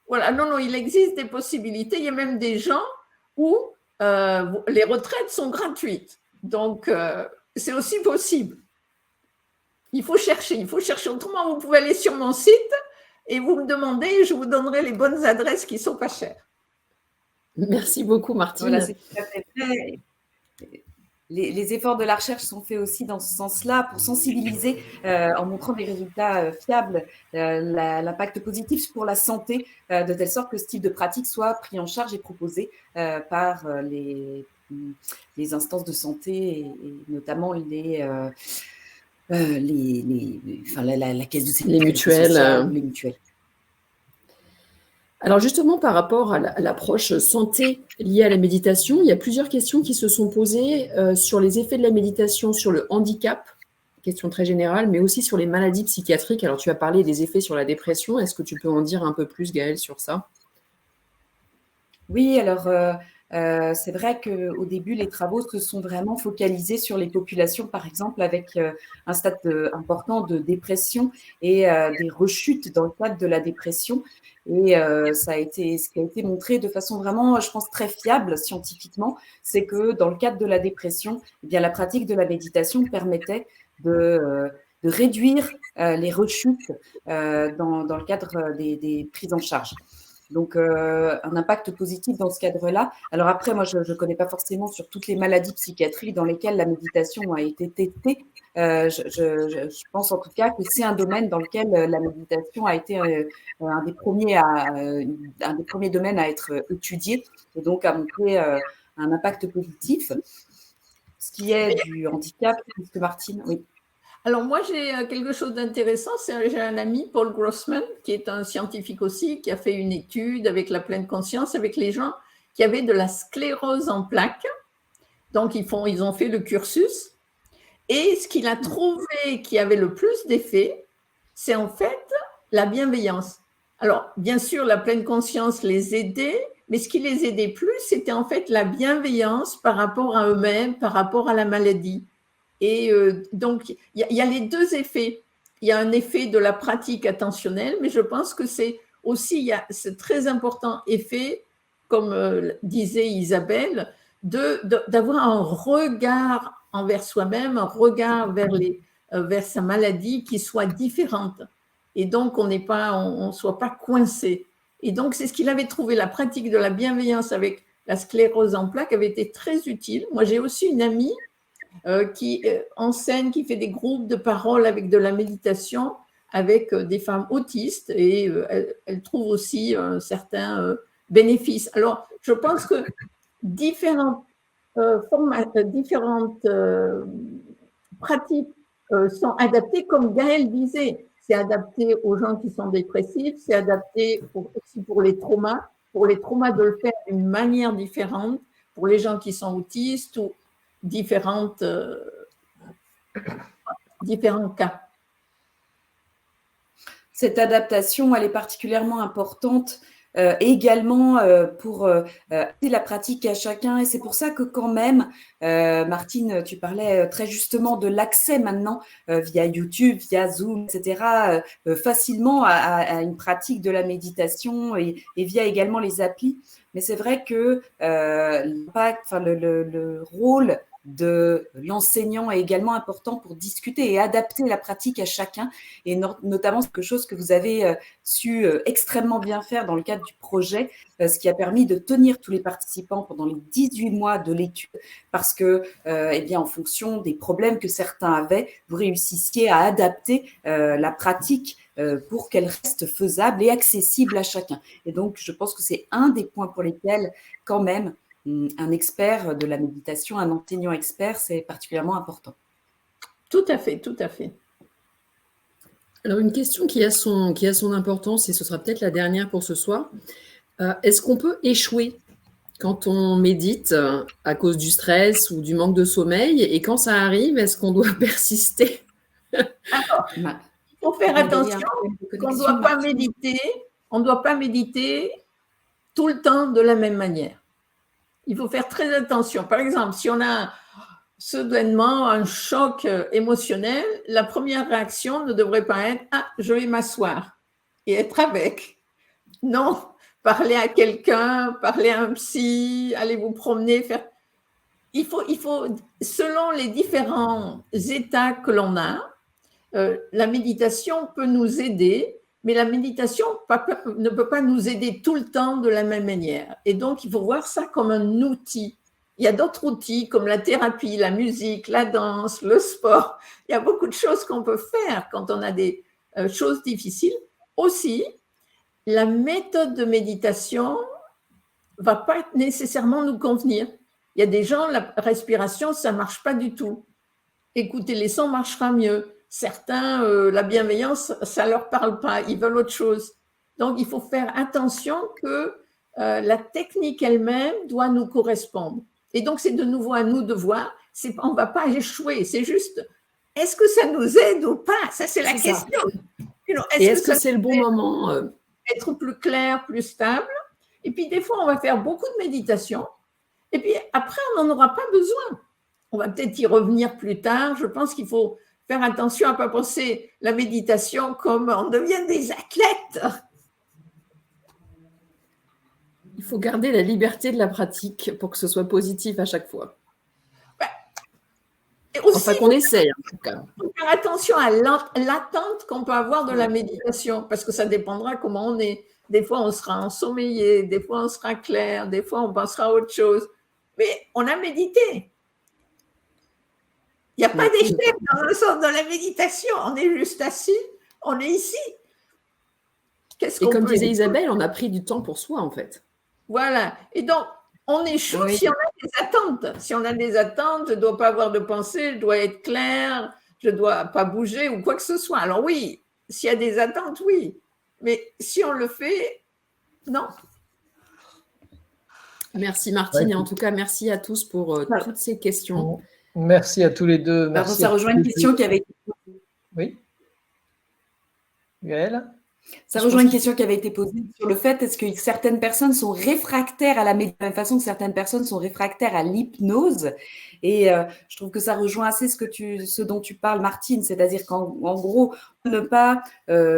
Voilà, non, il existe des possibilités. Il y a même des gens où les retraites sont gratuites. Donc, c'est aussi possible. Il faut chercher. Autrement, vous pouvez aller sur mon site et vous me demandez, je vous donnerai les bonnes adresses qui ne sont pas chères. Merci beaucoup, Martine. Voilà, c'est tout à fait vrai. Les efforts de la recherche sont faits aussi dans ce sens-là pour sensibiliser en montrant des résultats fiables, l'impact positif pour la santé, de telle sorte que ce type de pratique soit pris en charge et proposé par les instances de santé et notamment la caisse de sécurité sociale, les mutuelles. Alors justement, par rapport à l'approche santé liée à la méditation, il y a plusieurs questions qui se sont posées sur les effets de la méditation sur le handicap, question très générale, mais aussi sur les maladies psychiatriques. Alors tu as parlé des effets sur la dépression. Est-ce que tu peux en dire un peu plus, Gaëlle, sur ça? Oui, alors c'est vrai qu'au début, les travaux se sont vraiment focalisés sur les populations, par exemple, avec un stade important de dépression et des rechutes dans le cadre de la dépression. Et ce qui a été montré de façon vraiment, je pense, très fiable scientifiquement, c'est que dans le cadre de la dépression, eh bien, la pratique de la méditation permettait de réduire les rechutes dans le cadre des prises en charge. Donc, un impact positif dans ce cadre-là. Alors après, moi, je ne connais pas forcément sur toutes les maladies psychiatriques dans lesquelles la méditation a été testée. Je pense en tout cas que c'est un domaine dans lequel la méditation a été un des premiers domaines à être étudié et donc à montrer un impact positif. Ce qui est du handicap, puisque Martine, oui. Alors moi, j'ai quelque chose d'intéressant. J'ai un ami, Paul Grossman, qui est un scientifique aussi, qui a fait une étude avec la pleine conscience, avec les gens qui avaient de la sclérose en plaques. Donc, ils ont fait le cursus. Et ce qu'il a trouvé qui avait le plus d'effet, c'est en fait la bienveillance. Alors, bien sûr, la pleine conscience les aidait, mais ce qui les aidait plus, c'était en fait la bienveillance par rapport à eux-mêmes, par rapport à la maladie. Et donc, il y a les deux effets. Il y a un effet de la pratique attentionnelle, mais je pense que c'est aussi, il y a ce très important effet, comme disait Isabelle, d'avoir un regard envers soi-même, un regard vers sa maladie qui soit différente. Et donc, on ne soit pas coincé. Et donc, c'est ce qu'il avait trouvé. La pratique de la bienveillance avec la sclérose en plaques avait été très utile. Moi, j'ai aussi une amie qui enseigne, qui fait des groupes de parole avec de la méditation avec des femmes autistes et elle trouve aussi certains bénéfices. Alors, je pense que différentes pratiques sont adaptées, comme Gaëlle disait. C'est adapté aux gens qui sont dépressifs, c'est adapté aussi pour les traumas de le faire d'une manière différente, pour les gens qui sont autistes ou différents cas. Cette adaptation, elle est particulièrement importante également pour la pratique à chacun. Et c'est pour ça que quand même, Martine, tu parlais très justement de l'accès maintenant via YouTube, via Zoom, etc., facilement à une pratique de la méditation et via également les applis. Mais c'est vrai que le rôle de l'enseignant est également important pour discuter et adapter la pratique à chacun, et notamment quelque chose que vous avez su extrêmement bien faire dans le cadre du projet, ce qui a permis de tenir tous les participants pendant les 18 mois de l'étude, parce que, en fonction des problèmes que certains avaient, vous réussissiez à adapter la pratique pour qu'elle reste faisable et accessible à chacun. Et donc, je pense que c'est un des points pour lesquels, quand même, un expert de la méditation, un enseignant expert, c'est particulièrement important. Tout à fait, tout à fait. Alors, une question qui a son importance, et ce sera peut-être la dernière pour ce soir. Est-ce qu'on peut échouer quand on médite à cause du stress ou du manque de sommeil? Et quand ça arrive, est-ce qu'on doit persister? Alors, il faut faire attention qu'on ne doit pas méditer tout le temps de la même manière. Il faut faire très attention. Par exemple, si on a soudainement un choc émotionnel, la première réaction ne devrait pas être « Ah, je vais m'asseoir et être avec ». Non, parler à quelqu'un, parler à un psy, aller vous promener, faire… Il faut, selon les différents états que l'on a, la méditation peut nous aider, mais la méditation ne peut pas nous aider tout le temps de la même manière. Et donc, il faut voir ça comme un outil. Il y a d'autres outils comme la thérapie, la musique, la danse, le sport. Il y a beaucoup de choses qu'on peut faire quand on a des choses difficiles. Aussi, la méthode de méditation ne va pas nécessairement nous convenir. Il y a des gens, la respiration, ça ne marche pas du tout. Écouter les sons marchera mieux. Certains, la bienveillance, ça ne leur parle pas, ils veulent autre chose. Donc, il faut faire attention que la technique elle-même doit nous correspondre. Et donc, c'est de nouveau à nous de voir, on ne va pas échouer, c'est juste, est-ce que ça nous aide ou pas? Ça, c'est la question. Est-ce que c'est le bon moment? Être plus clair, plus stable. Et puis, des fois, on va faire beaucoup de méditation. Et puis, après, on n'en aura pas besoin. On va peut-être y revenir plus tard. Je pense qu'il faut faire attention à ne pas penser la méditation comme on devient des athlètes. Il faut garder la liberté de la pratique pour que ce soit positif à chaque fois. Enfin, qu'on essaye, en tout cas. Il faut faire attention à l'attente qu'on peut avoir de la méditation, parce que ça dépendra comment on est. Des fois, on sera ensommeillé, des fois, on sera clair, des fois, on pensera à autre chose. Mais on a médité. Il n'y a pas d'échec dans le sens de la méditation. On est juste assis, on est ici. Et comme disait Isabelle, on a pris du temps pour soi, en fait. Voilà. Et donc, on échoue si on a des attentes. Si on a des attentes, je ne dois pas avoir de pensée, je dois être clair, je ne dois pas bouger ou quoi que ce soit. Alors oui, s'il y a des attentes, oui. Mais si on le fait, non. Merci Martine, et en tout cas, merci à tous pour toutes ces questions. Merci à tous les deux. Merci. Ça rejoint une question qui avait été posée. Oui. Gaëlle? Ça rejoint une question qui avait été posée sur le fait, est-ce que certaines personnes sont réfractaires à la méditation, de la même façon que certaines personnes sont réfractaires à l'hypnose. Et je trouve que ça rejoint assez ce dont tu parles, Martine, c'est-à-dire qu'en gros, ne pas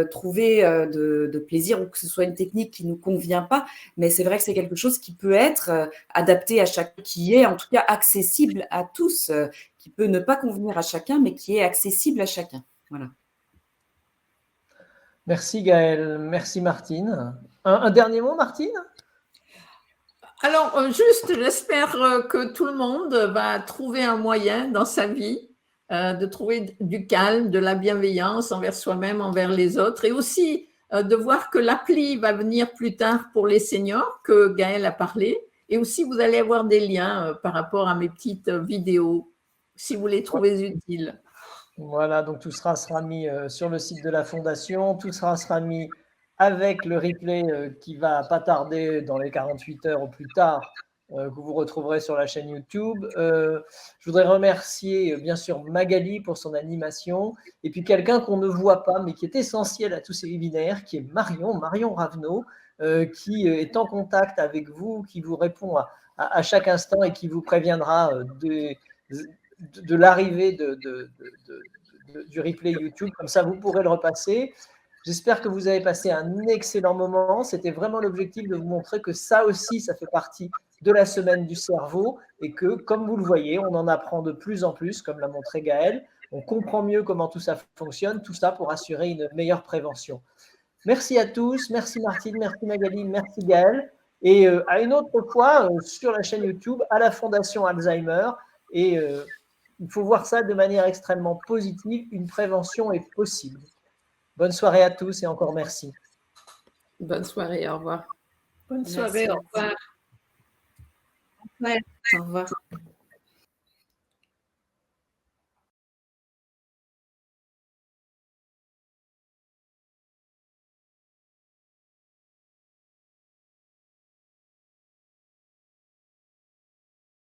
trouver de plaisir ou que ce soit une technique qui ne nous convient pas, mais c'est vrai que c'est quelque chose qui peut être adapté à chacun, qui est en tout cas accessible à tous, qui peut ne pas convenir à chacun, mais qui est accessible à chacun. Voilà. Merci Gaëlle, merci Martine. Un dernier mot, Martine? Alors, juste, j'espère que tout le monde va trouver un moyen dans sa vie de trouver du calme, de la bienveillance envers soi-même, envers les autres, et aussi de voir que l'appli va venir plus tard pour les seniors, que Gaëlle a parlé, et aussi vous allez avoir des liens par rapport à mes petites vidéos, si vous les trouvez utiles. Voilà, donc tout sera mis sur le site de la Fondation, tout sera mis avec le replay qui va pas tarder dans les 48 heures au plus tard, que vous retrouverez sur la chaîne YouTube. Je voudrais remercier bien sûr Magali pour son animation, et puis quelqu'un qu'on ne voit pas, mais qui est essentiel à tous ces webinaires, qui est Marion Ravenot, qui est en contact avec vous, qui vous répond à chaque instant et qui vous préviendra de l'arrivée du replay YouTube. Comme ça, vous pourrez le repasser. J'espère que vous avez passé un excellent moment. C'était vraiment l'objectif de vous montrer que ça aussi, ça fait partie de la semaine du cerveau et que, comme vous le voyez, on en apprend de plus en plus, comme l'a montré Gaëlle. On comprend mieux comment tout ça fonctionne, tout ça pour assurer une meilleure prévention. Merci à tous. Merci Martine, merci Magali, merci Gaëlle. Et à une autre fois, sur la chaîne YouTube, à la Fondation Alzheimer. Et il faut voir ça de manière extrêmement positive. Une prévention est possible. Bonne soirée à tous et encore merci. Bonne soirée, au revoir. Bonne soirée, au revoir. Au revoir.